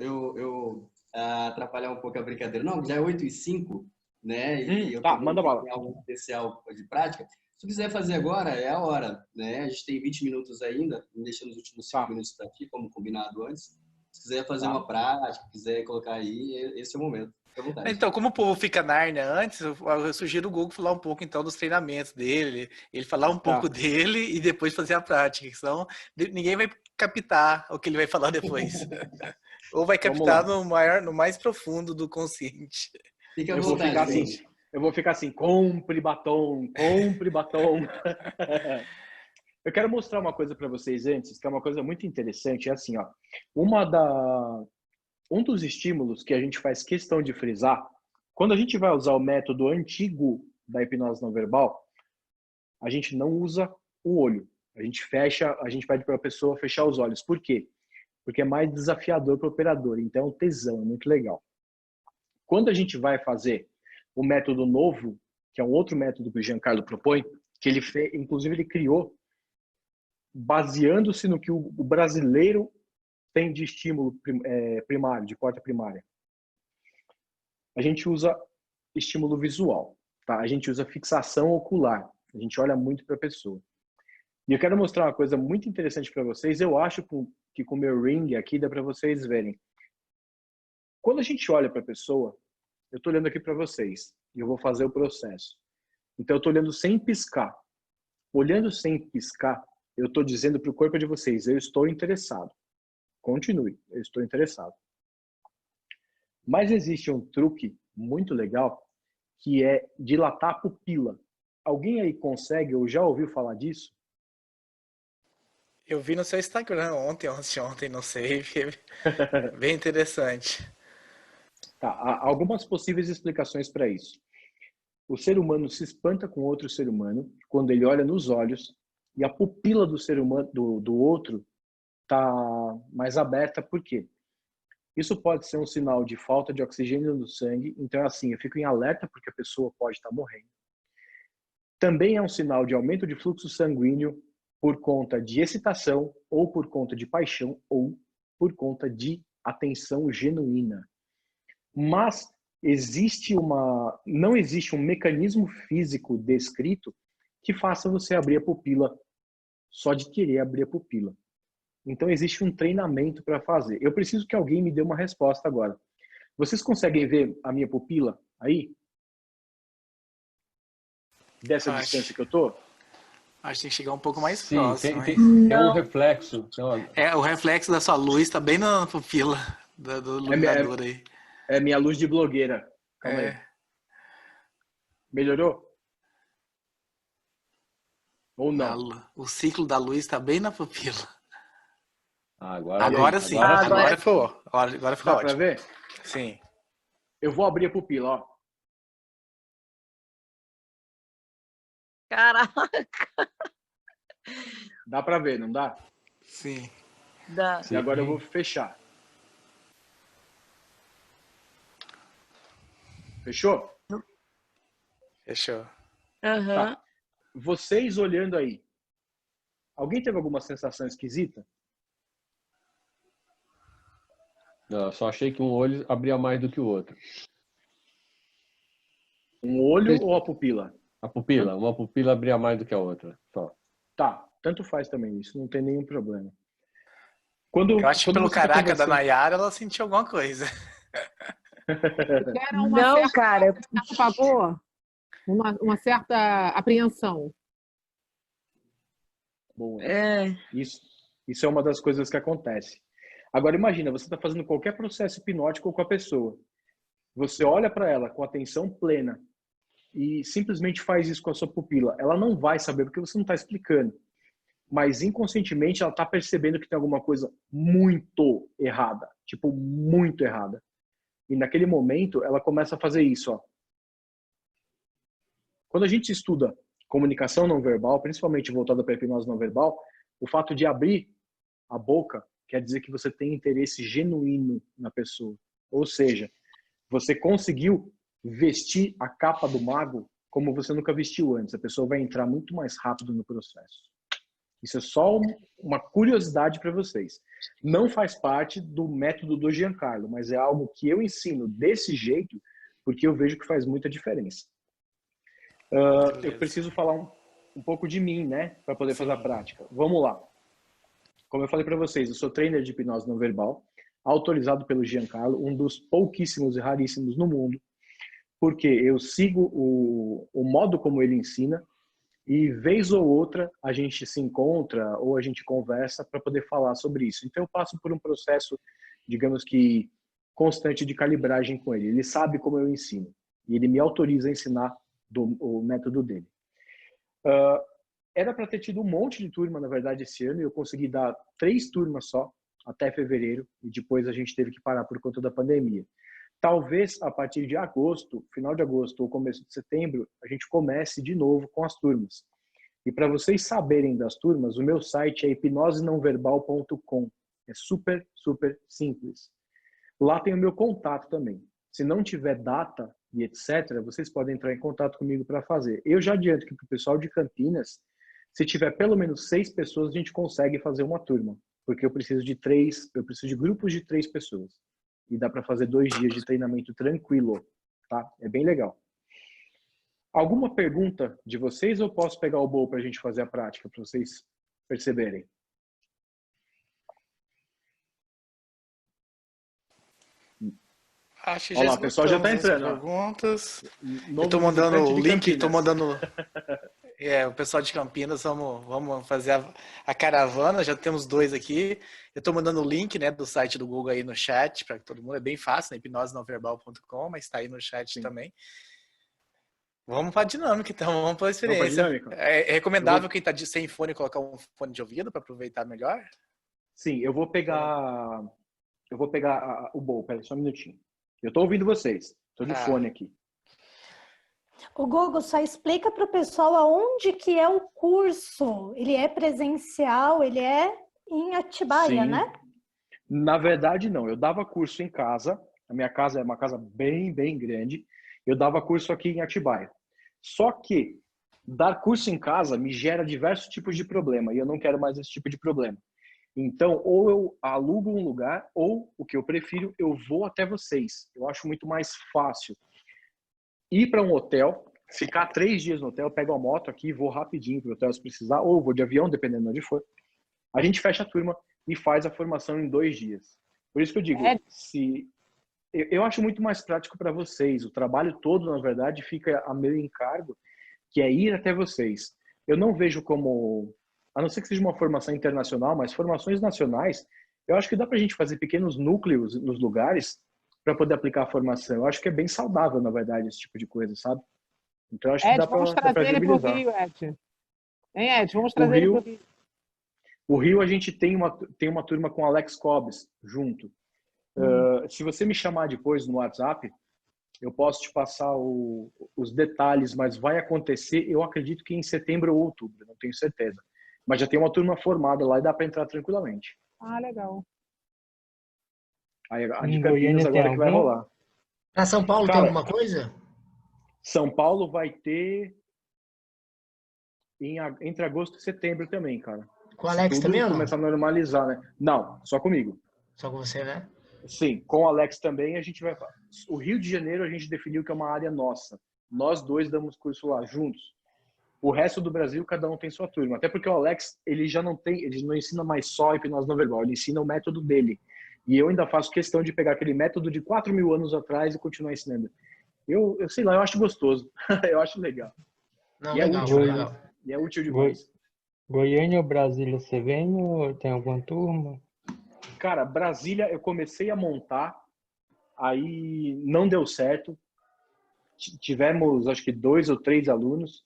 eu atrapalhar um pouco a brincadeira. Não, já é 8h05, né? E eu manda bala. Tem algo especial de prática. Se quiser fazer agora, é a hora, né? A gente tem 20 minutos ainda, deixando os últimos 5 minutos para ti, como combinado antes. Se quiser fazer uma prática, quiser colocar aí, esse é o momento. Fica à vontade. Então, como o povo fica Nárnia antes, eu sugiro o Google falar um pouco, então, dos treinamentos dele, ele falar um pouco dele e depois fazer a prática, senão ninguém vai captar o que ele vai falar depois. Ou vai captar no mais profundo do consciente. Fica à vontade, eu vou ficar assim, compre batom. Eu quero mostrar uma coisa para vocês antes, que é uma coisa muito interessante. É assim, ó, um dos estímulos que a gente faz questão de frisar, quando a gente vai usar o método antigo da hipnose não verbal, a gente não usa o olho. A gente pede para a pessoa fechar os olhos. Por quê? Porque é mais desafiador para o operador. Então é um tesão, é muito legal. Quando a gente vai fazer o método novo, que é um outro método que o Giancarlo propõe, que ele fez, inclusive ele criou, baseando-se no que o brasileiro tem de estímulo primário, de porta primária. A gente usa estímulo visual, tá? A gente usa fixação ocular. A gente olha muito para a pessoa. E eu quero mostrar uma coisa muito interessante para vocês. Eu acho que com o meu ring aqui dá para vocês verem. Quando a gente olha para a pessoa, eu estou olhando aqui para vocês e eu vou fazer o processo. Então eu estou olhando sem piscar. Olhando sem piscar, eu estou dizendo para o corpo de vocês, eu estou interessado. Continue, eu estou interessado. Mas existe um truque muito legal que é dilatar a pupila. Alguém aí consegue ou já ouviu falar disso? Eu vi no seu Instagram ontem, não sei. Bem interessante. Tá, há algumas possíveis explicações para isso. O ser humano se espanta com outro ser humano quando ele olha nos olhos e a pupila do ser humano do outro está mais aberta. Por quê? Isso pode ser um sinal de falta de oxigênio no sangue. Então, assim, eu fico em alerta porque a pessoa pode estar morrendo. Também é um sinal de aumento de fluxo sanguíneo por conta de excitação ou por conta de paixão ou por conta de atenção genuína. Mas não existe um mecanismo físico descrito que faça você abrir a pupila só de querer abrir a pupila. Então existe um treinamento para fazer. Eu preciso que alguém me dê uma resposta agora. Vocês conseguem ver a minha pupila aí? Dessa distância que eu tô? Acho que tem que chegar um pouco mais Sim, próximo. tem um reflexo. O reflexo da sua luz está bem na pupila do iluminador aí. É minha luz de blogueira. Calma aí. Melhorou? Ou não? O ciclo da luz está bem na pupila. Agora sim. Agora ficou ótimo. Dá pra ver? Sim. Eu vou abrir a pupila, ó. Caraca! Dá pra ver, não dá? Sim. Dá. E agora eu vou fechar. Fechou? Fechou. Uhum. Tá. Vocês olhando aí, alguém teve alguma sensação esquisita? Não, eu só achei que um olho abria mais do que o outro. Um olho ou a pupila? A pupila. Uma pupila abria mais do que a outra. Só. Tá, tanto faz também isso, não tem nenhum problema. Eu acho que pelo você tá caraca da conversando- Nayara, ela sentiu alguma coisa. Gera Não, cara. um certo pavor, uma certa apreensão. Boa. É, Isso é uma das coisas que acontece. Agora imagina, você está fazendo qualquer processo hipnótico com a pessoa. Você olha para ela com atenção plena e simplesmente faz isso com a sua pupila. Ela não vai saber porque você não está explicando. Mas inconscientemente ela está percebendo que tem alguma coisa muito errada. Tipo, muito errada. E naquele momento ela começa a fazer isso, ó. Quando a gente estuda comunicação não verbal, principalmente voltada para a hipnose não verbal, o fato de abrir a boca quer dizer que você tem interesse genuíno na pessoa. Ou seja, você conseguiu vestir a capa do mago como você nunca vestiu antes. A pessoa vai entrar muito mais rápido no processo. Isso é só uma curiosidade para vocês. Não faz parte do método do Giancarlo, mas é algo que eu ensino desse jeito porque eu vejo que faz muita diferença. Eu preciso falar um pouco de mim, né, para poder fazer a prática. Vamos lá. Como eu falei para vocês, eu sou trainer de hipnose não verbal, autorizado pelo Giancarlo, um dos pouquíssimos e raríssimos no mundo, porque eu sigo o modo como ele ensina e vez ou outra a gente se encontra ou a gente conversa para poder falar sobre isso. Então eu passo por um processo, digamos que constante de calibragem com ele. Ele sabe como eu ensino e ele me autoriza a ensinar o método dele. Era para ter tido um monte de turma, na verdade, esse ano, e eu consegui dar 3 turmas só, até fevereiro, e depois a gente teve que parar por conta da pandemia. Talvez a partir de agosto, final de agosto ou começo de setembro, a gente comece de novo com as turmas. E para vocês saberem das turmas, o meu site é hipnosenãoverbal.com. É super, super simples. Lá tem o meu contato também. Se não tiver data e etc., vocês podem entrar em contato comigo para fazer. Eu já adianto que para o pessoal de Campinas, se tiver pelo menos 6 pessoas, a gente consegue fazer uma turma. Porque eu preciso de grupos de 3 pessoas. E dá para fazer 2 dias de treinamento tranquilo, tá? É bem legal. Alguma pergunta de vocês ou posso pegar o bolo para a gente fazer a prática, para vocês perceberem? Acho que Olha já lá, o pessoal já está entrando. Perguntas. Eu estou mandando o link, estou mandando... o pessoal de Campinas, vamos fazer a caravana, já temos 2 aqui. Eu estou mandando o link, né, do site do Google aí no chat, para que todo mundo, é bem fácil, né, hipnosenãoverbal.com, mas está aí no chat também. Vamos para a dinâmica, então, vamos para a experiência. É recomendável quem está sem fone colocar um fone de ouvido para aproveitar melhor? Sim, eu vou pegar o bolo, peraí, só um minutinho. Eu estou ouvindo vocês, estou de fone aqui. O Google, só explica para o pessoal aonde que é o curso. Ele é presencial, ele é em Atibaia, Sim. né? Na verdade, não. Eu dava curso em casa. A minha casa é uma casa bem, bem grande. Eu dava curso aqui em Atibaia. Só que dar curso em casa me gera diversos tipos de problema. E eu não quero mais esse tipo de problema. Então, ou eu alugo um lugar, ou, o que eu prefiro, eu vou até vocês. Eu acho muito mais fácil ir para um hotel, ficar 3 dias no hotel, pego a moto aqui, vou rapidinho para o hotel se precisar, ou vou de avião, dependendo de onde for. A gente fecha a turma e faz a formação em 2 dias. Por isso que eu digo, eu acho muito mais prático para vocês. O trabalho todo, na verdade, fica a meu encargo, que é ir até vocês. Eu não vejo como, a não ser que seja uma formação internacional, mas formações nacionais, eu acho que dá para a gente fazer pequenos núcleos nos lugares para poder aplicar a formação. Eu acho que é bem saudável, na verdade, esse tipo de coisa, sabe? Então, eu acho que dá para vamos trazer ele para o Rio, Ed. Hein, Ed? Vamos trazer ele para o Rio. O Rio, a gente tem uma turma com Alex Cobbs junto. Se você me chamar depois no WhatsApp, eu posso te passar os detalhes, mas vai acontecer, eu acredito que em setembro ou outubro, não tenho certeza. Mas já tem uma turma formada lá e dá para entrar tranquilamente. Ah, legal. Aí, a de Campinas agora que vai rolar. Para São Paulo tem alguma coisa? São Paulo vai ter entre agosto e setembro também, cara. Com o Alex também ou não? Começar a normalizar, né? Não, só comigo. Só com você, né? Sim, com o Alex também a gente vai... O Rio de Janeiro a gente definiu que é uma área nossa. Nós 2 damos curso lá juntos. O resto do Brasil, cada um tem sua turma. Até porque o Alex, ele não ensina mais só hipnose não verbal, ele ensina o método dele. E eu ainda faço questão de pegar aquele método de 4.000 anos atrás e continuar ensinando. Eu sei lá, eu acho gostoso. Eu acho legal. Não, E é legal, útil, né? legal. E é útil demais. Goiânia ou Brasília você vem ou tem alguma turma? Cara, Brasília eu comecei a montar, aí não deu certo. Tivemos, acho que 2 ou 3 alunos.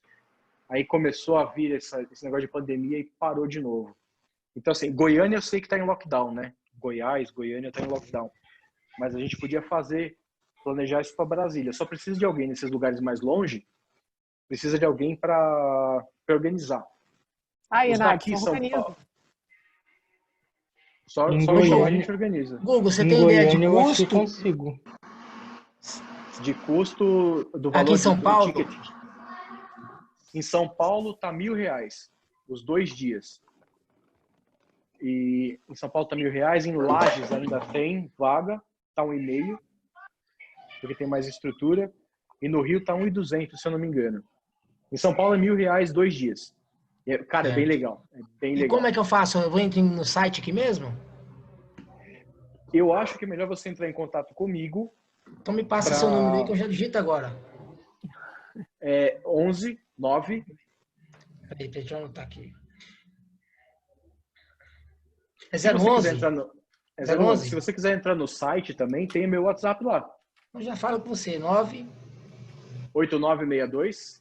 Aí começou a vir esse negócio de pandemia e parou de novo. Então, assim, Goiânia eu sei que está em lockdown, né? Goiás, Goiânia está em lockdown. Mas a gente podia planejar isso para Brasília. Só precisa de alguém nesses lugares mais longe, precisa de alguém para organizar. Aí, Os Nath, daqui São organiza. Paulo. Só Em me chamar, a Goiânia, gente organiza. Google, você em tem ideia de Goiânia eu acho que custo consigo. De custo do aqui valor em São do Paulo? ticket. Em São Paulo tá R$1.000 os 2 dias. E em São Paulo tá R$1.000. Em Lages ainda tem vaga, tá 1,5, porque tem mais estrutura. E no Rio tá 1.200, se eu não me engano. Em São Paulo é R$1.000 2 dias. Cara, é bem Certo. legal. É bem E legal. como é que eu faço? Eu vou entrar no site aqui mesmo? Eu acho que é melhor você entrar em contato comigo. Então me passa seu número aí que eu já digito agora. 11 9. Peraí, deixa eu anotar aqui. É Se você quiser 011? entrar no 011? Se você quiser entrar no site também, tem meu WhatsApp lá. Eu já falo com você. 9 8962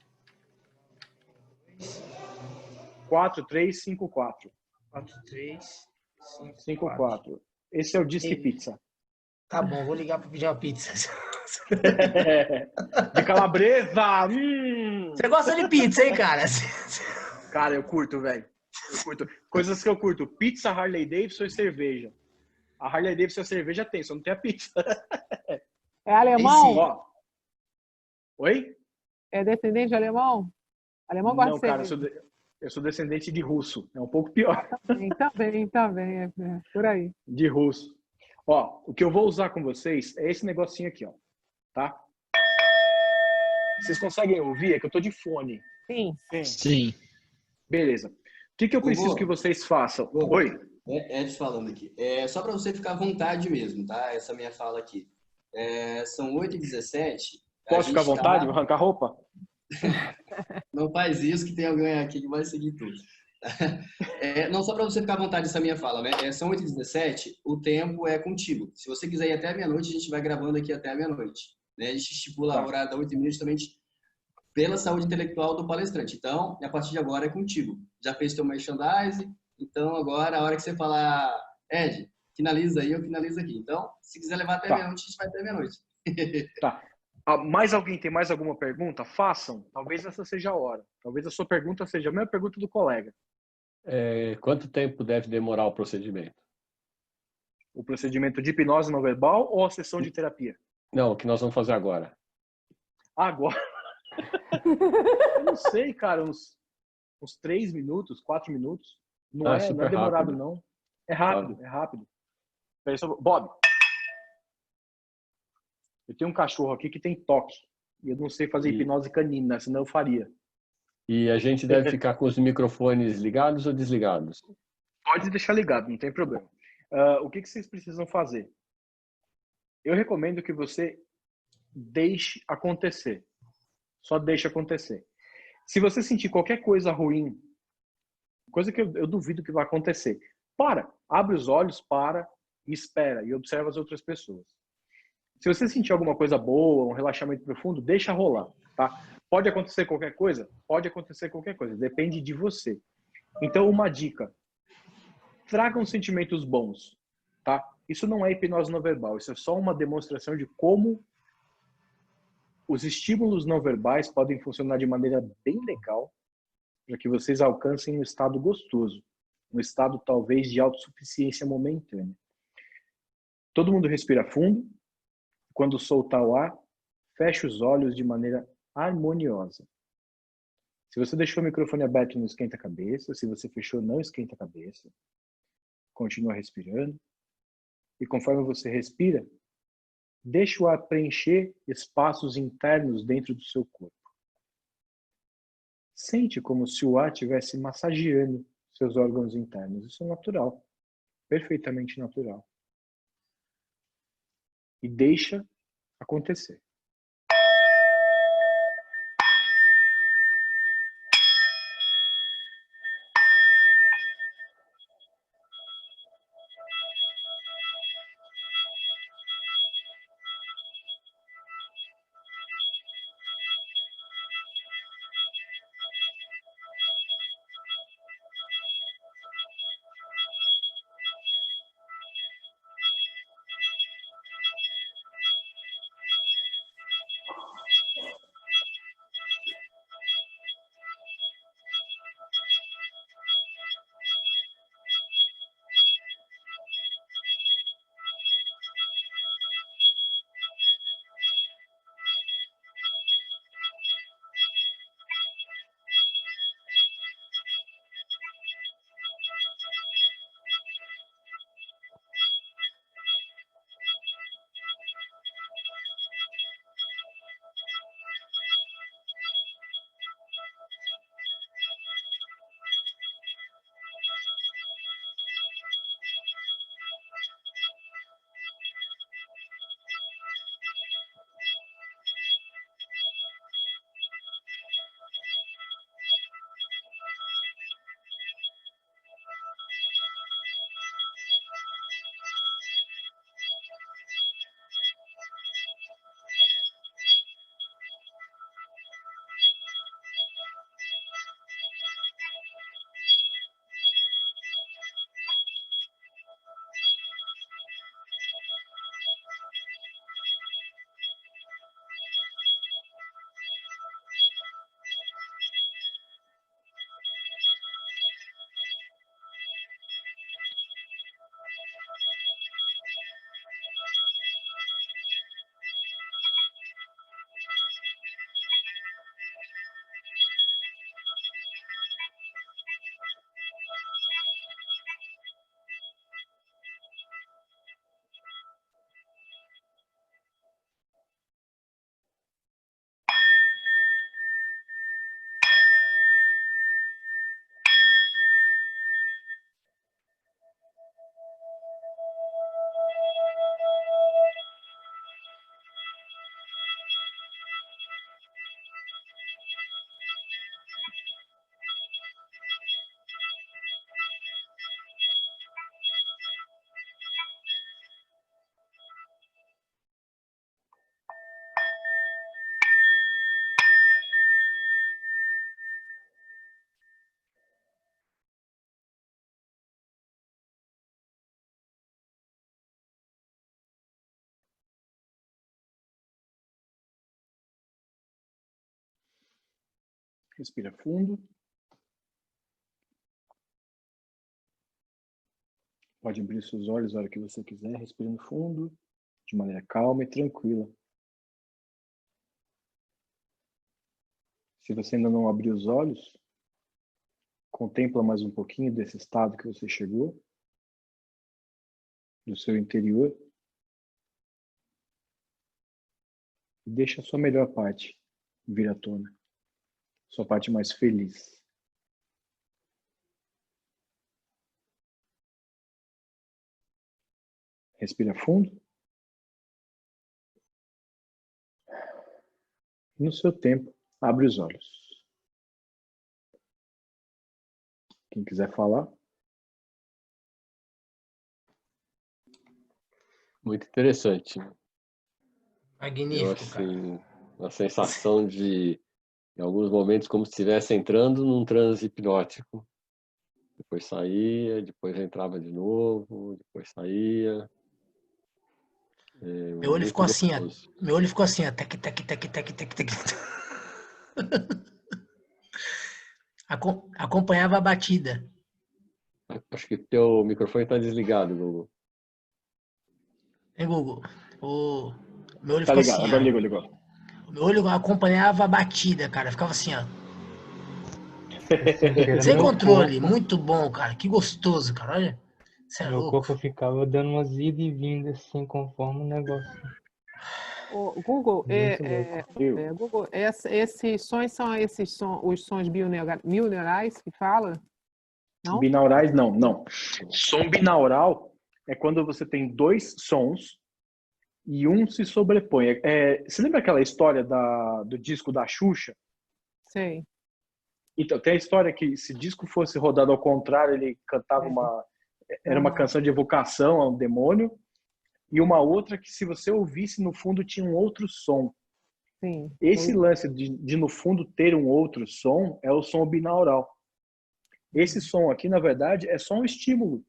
4354. 54. Esse é o Disque Pizza. Tá bom, vou ligar para pedir uma pizza. De calabresa! Você gosta de pizza, hein, cara? Cara, eu curto, velho. Eu curto. Coisas que eu curto. Pizza, Harley Davidson e cerveja. A Harley Davidson e a cerveja tem, só não tem a pizza. É alemão? Ó. Oi? É descendente de alemão? Alemão gosta Não, de cara, cerveja. eu sou descendente de russo. É um pouco pior. Também. É por aí. De russo. Ó, o que eu vou usar com vocês é esse negocinho aqui, ó. Tá? Vocês conseguem ouvir? É que eu tô de fone. Sim. Beleza. O que eu preciso que vocês façam? Oi? Ed falando aqui. Só para você ficar à vontade mesmo, tá? Essa minha fala aqui. São 8h17. Posso ficar à vontade? Vou arrancar roupa? Não faz isso, que tem alguém aqui que vai seguir tudo. Não, só para você ficar à vontade essa minha fala, né? São 8h17, o tempo é contigo. Se você quiser ir até a meia-noite, a gente vai gravando aqui até a meia-noite. Né? A gente estipula a hora da 8h30 justamente pela saúde intelectual do palestrante. Então, a partir de agora é contigo. Já fez teu merchandising, então agora a hora que você falar, Ed, finaliza aí, eu finalizo aqui. Então, se quiser levar até a meia-noite, a gente vai até a meia-noite. Tá. Mais alguém tem mais alguma pergunta? Façam. Talvez essa seja a hora. Talvez a sua pergunta seja a mesma pergunta do colega. Quanto tempo deve demorar o procedimento? O procedimento de hipnose não verbal ou a sessão de terapia? Não, o que nós vamos fazer agora. Agora? Eu não sei, cara. Uns 3 minutos, 4 minutos. Não é demorado, rápido. não. É rápido, é rápido. Peraí, Bob. Eu tenho um cachorro aqui que tem toque. E eu não sei fazer hipnose canina, senão eu faria. E a gente deve ficar com os microfones ligados ou desligados? Pode deixar ligado, não tem problema. O que vocês precisam fazer? Eu recomendo que você deixe acontecer. Só deixe acontecer. Se você sentir qualquer coisa ruim, coisa que eu duvido que vai acontecer, abre os olhos, e espera, e observa as outras pessoas. Se você sentir alguma coisa boa, um relaxamento profundo, deixa rolar, tá? Pode acontecer qualquer coisa? Pode acontecer qualquer coisa, depende de você. Então, uma dica: tragam sentimentos bons, tá? Isso não é hipnose não verbal, isso é só uma demonstração de como os estímulos não verbais podem funcionar de maneira bem legal para que vocês alcancem um estado gostoso, um estado talvez de autossuficiência momentânea. Todo mundo respira fundo. Quando soltar o ar, feche os olhos de maneira harmoniosa. Se você deixou o microfone aberto, não esquenta a cabeça. Se você fechou, não esquenta a cabeça. Continua respirando. E conforme você respira, deixe o ar preencher espaços internos dentro do seu corpo. Sente como se o ar estivesse massageando seus órgãos internos. Isso é natural. Perfeitamente natural. e deixa acontecer. Respira fundo. Pode abrir seus olhos a hora que você quiser, respirando fundo, de maneira calma e tranquila. Se você ainda não abriu os olhos, contempla mais um pouquinho desse estado que você chegou, do seu interior. E deixa a sua melhor parte vir à tona, sua parte mais feliz. Respira fundo. No seu tempo, abre os olhos. Quem quiser falar. Muito interessante. Magnífico, Eu, cara. assim, a sensação de, em alguns momentos, como se estivesse entrando num transe hipnótico. Depois saía, depois entrava de novo, depois saía. Meu olho Muito ficou assim, ó. gostoso. Meu olho ficou assim, ó. Tec, tec, tec, tec, tec, tec. Acompanhava a batida. Acho que teu microfone está desligado, Google. Hein, Google? O meu olho Tá ficou ligado, assim, agora ó. ligou. O meu olho acompanhava a batida, cara. Ficava assim, ó. Sem Meu controle. corpo, Muito bom, cara. Que gostoso, cara. Olha. Você é meu louco. corpo ficava dando umas idas e vindas assim, conforme o negócio. O Google, Muito louco. Google, esses sons são os sons bineurais que fala? Não? Binaurais, não. Som binaural é quando você tem dois sons e um se sobrepõe. Você lembra aquela história do disco da Xuxa? Sei. Então, tem a história que se o disco fosse rodado ao contrário, ele cantava era uma canção de evocação a um demônio, e uma outra que se você ouvisse, no fundo tinha um outro som. Sim. Esse lance de no fundo ter um outro som é o som binaural. Esse som aqui, na verdade, é só um estímulo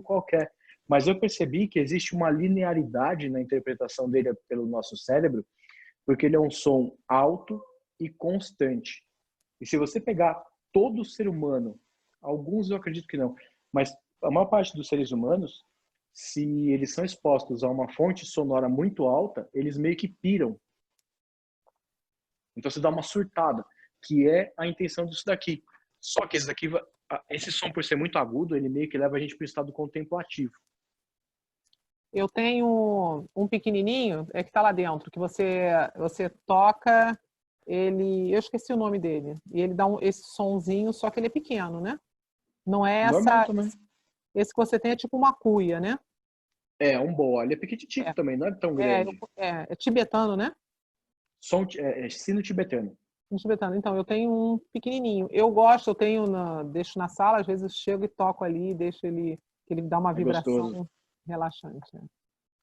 qualquer. Mas eu percebi que existe uma linearidade na interpretação dele pelo nosso cérebro, porque ele é um som alto e constante. E se você pegar todo ser humano, alguns eu acredito que não, mas a maior parte dos seres humanos, se eles são expostos a uma fonte sonora muito alta, eles meio que piram. Então você dá uma surtada, que é a intenção disso daqui. Só que esse som, por ser muito agudo, ele meio que leva a gente para o estado contemplativo. Eu tenho um pequenininho, que está lá dentro, que você toca, eu esqueci o nome dele, e ele dá esse sonzinho, só que ele é pequeno, né? Não é esse que você tem é tipo uma cuia, né? É, um boa, ele é pequititico também, não é tão grande. É tibetano, né? Sino tibetano. Tibetano. Então, eu tenho um pequenininho. Eu deixo na sala, às vezes eu chego e toco ali, deixo que ele dá uma vibração gostoso. Relaxante. Né?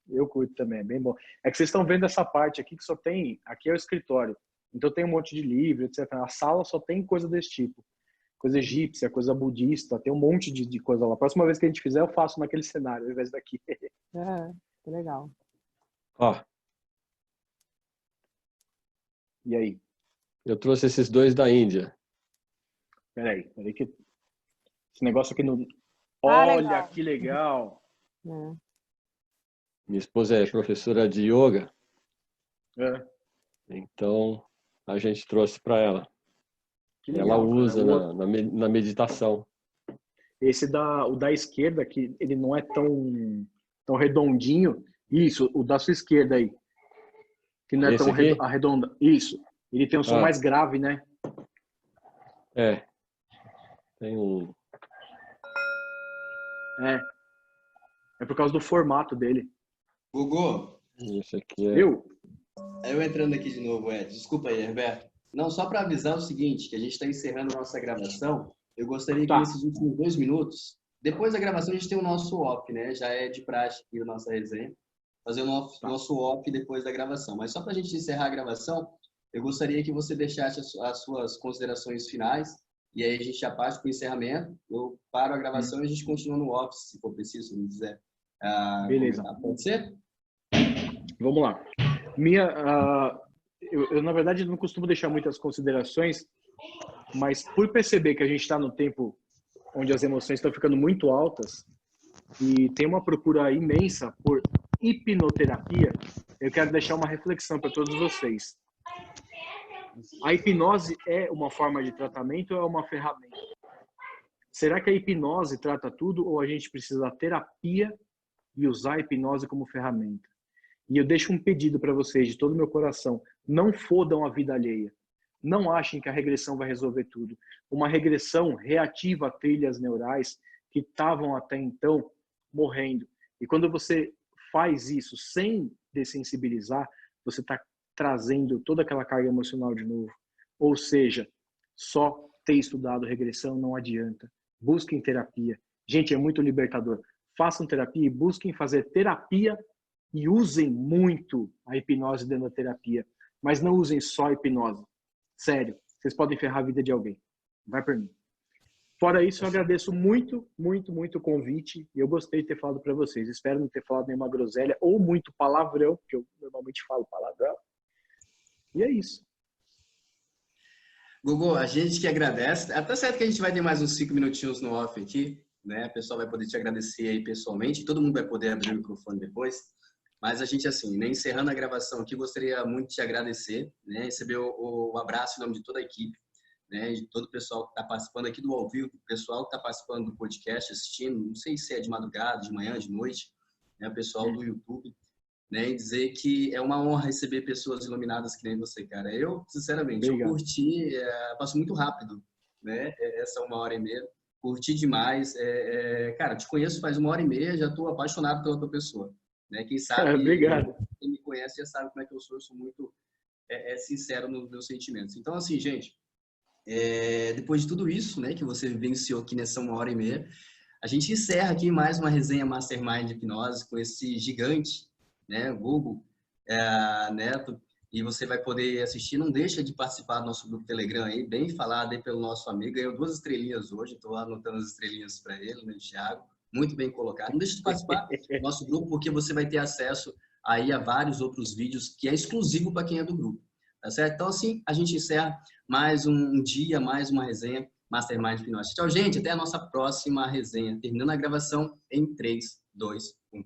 Eu curto também, é bem bom. É que vocês estão vendo essa parte aqui que só tem, aqui é o escritório. Então tem um monte de livro, etc. A sala só tem coisa desse tipo. Coisa egípcia, coisa budista, tem um monte de coisa lá. A próxima vez que a gente fizer, eu faço naquele cenário, ao invés daqui. Que legal. Ó. E aí? Eu trouxe esses dois da Índia. Peraí que esse negócio aqui no... Olha, legal. que legal! Minha esposa é professora de yoga. Então, a gente trouxe para ela. Que legal, ela usa na meditação. O da esquerda, que ele não é tão redondinho. Isso, o da sua esquerda aí. Que não é tão arredonda. Isso. Ele tem um som mais grave, né? Tem um... É por causa do formato dele. Gugu. Isso aqui é... Eu entrando aqui de novo, desculpa aí, Herberto. Não, só para avisar o seguinte, que a gente está encerrando nossa gravação. Eu gostaria que nesses últimos 2 minutos, depois da gravação a gente tem o nosso off, né? Já é de praxe aqui a nossa resenha. Fazer o nosso off depois da gravação. Mas só para a gente encerrar a gravação, eu gostaria que você deixasse as suas considerações finais e aí a gente já parte para o encerramento. Eu paro a gravação e a gente continua no off, se for preciso, se não quiser. Beleza. Pode ser? Vamos lá. Eu, na verdade, não costumo deixar muitas considerações, mas por perceber que a gente está no tempo onde as emoções estão ficando muito altas e tem uma procura imensa por hipnoterapia, eu quero deixar uma reflexão para todos vocês. A hipnose é uma forma de tratamento ou é uma ferramenta? Será que a hipnose trata tudo ou a gente precisa da terapia e usar a hipnose como ferramenta? E eu deixo um pedido para vocês de todo o meu coração. Não fodam a vida alheia. Não achem que a regressão vai resolver tudo. Uma regressão reativa a trilhas neurais que estavam até então morrendo. E quando você faz isso sem dessensibilizar, você está trazendo toda aquela carga emocional de novo. Ou seja, só ter estudado regressão não adianta. Busquem terapia. Gente, é muito libertador. Façam terapia e busquem fazer terapia e usem muito a hipnose dentro da terapia. Mas não usem só a hipnose. Sério, vocês podem ferrar a vida de alguém. Vai por mim. Fora isso, eu agradeço muito, muito, muito o convite e eu gostei de ter falado para vocês. Espero não ter falado nenhuma groselha ou muito palavrão, porque eu normalmente falo palavrão. E é isso. Gugu, a gente que agradece. Até certo que a gente vai ter mais uns 5 minutinhos no off aqui, né? O pessoal vai poder te agradecer aí pessoalmente. Todo mundo vai poder abrir o microfone depois. Mas a gente, assim, né, encerrando a gravação aqui, gostaria muito de te agradecer, né? Receber o abraço em nome de toda a equipe, né? De todo o pessoal que está participando aqui do ao vivo, o pessoal que está participando do podcast, assistindo, não sei se é de madrugada, de manhã, de noite, né? O pessoal do YouTube, né? E dizer que é uma honra receber pessoas iluminadas que nem você, cara. Eu, sinceramente, eu curti, passou muito rápido, né? Essa 1h30, curti demais. Cara, te conheço faz 1h30, já estou apaixonado pela tua pessoa. né? Quem sabe, Obrigado. quem me conhece já sabe como é que eu sou muito sincero nos meus sentimentos. Então, assim, gente, depois de tudo isso, né, que você vivenciou aqui nessa 1h30, a gente encerra aqui mais uma resenha Mastermind de Hipnose com esse gigante, né, Google, Neto, e você vai poder assistir. Não deixa de participar do nosso grupo Telegram aí, bem falado aí pelo nosso amigo, ganhou 2 estrelinhas hoje, estou anotando as estrelinhas para ele, né, Thiago, muito bem colocado. Não deixa de participar do nosso grupo, porque você vai ter acesso aí a vários outros vídeos que é exclusivo para quem é do grupo, tá certo? Então, assim, a gente encerra mais um dia, mais uma resenha Mastermind Hipnose. Tchau, gente, até a nossa próxima resenha. Terminando a gravação em 3, 2, 1.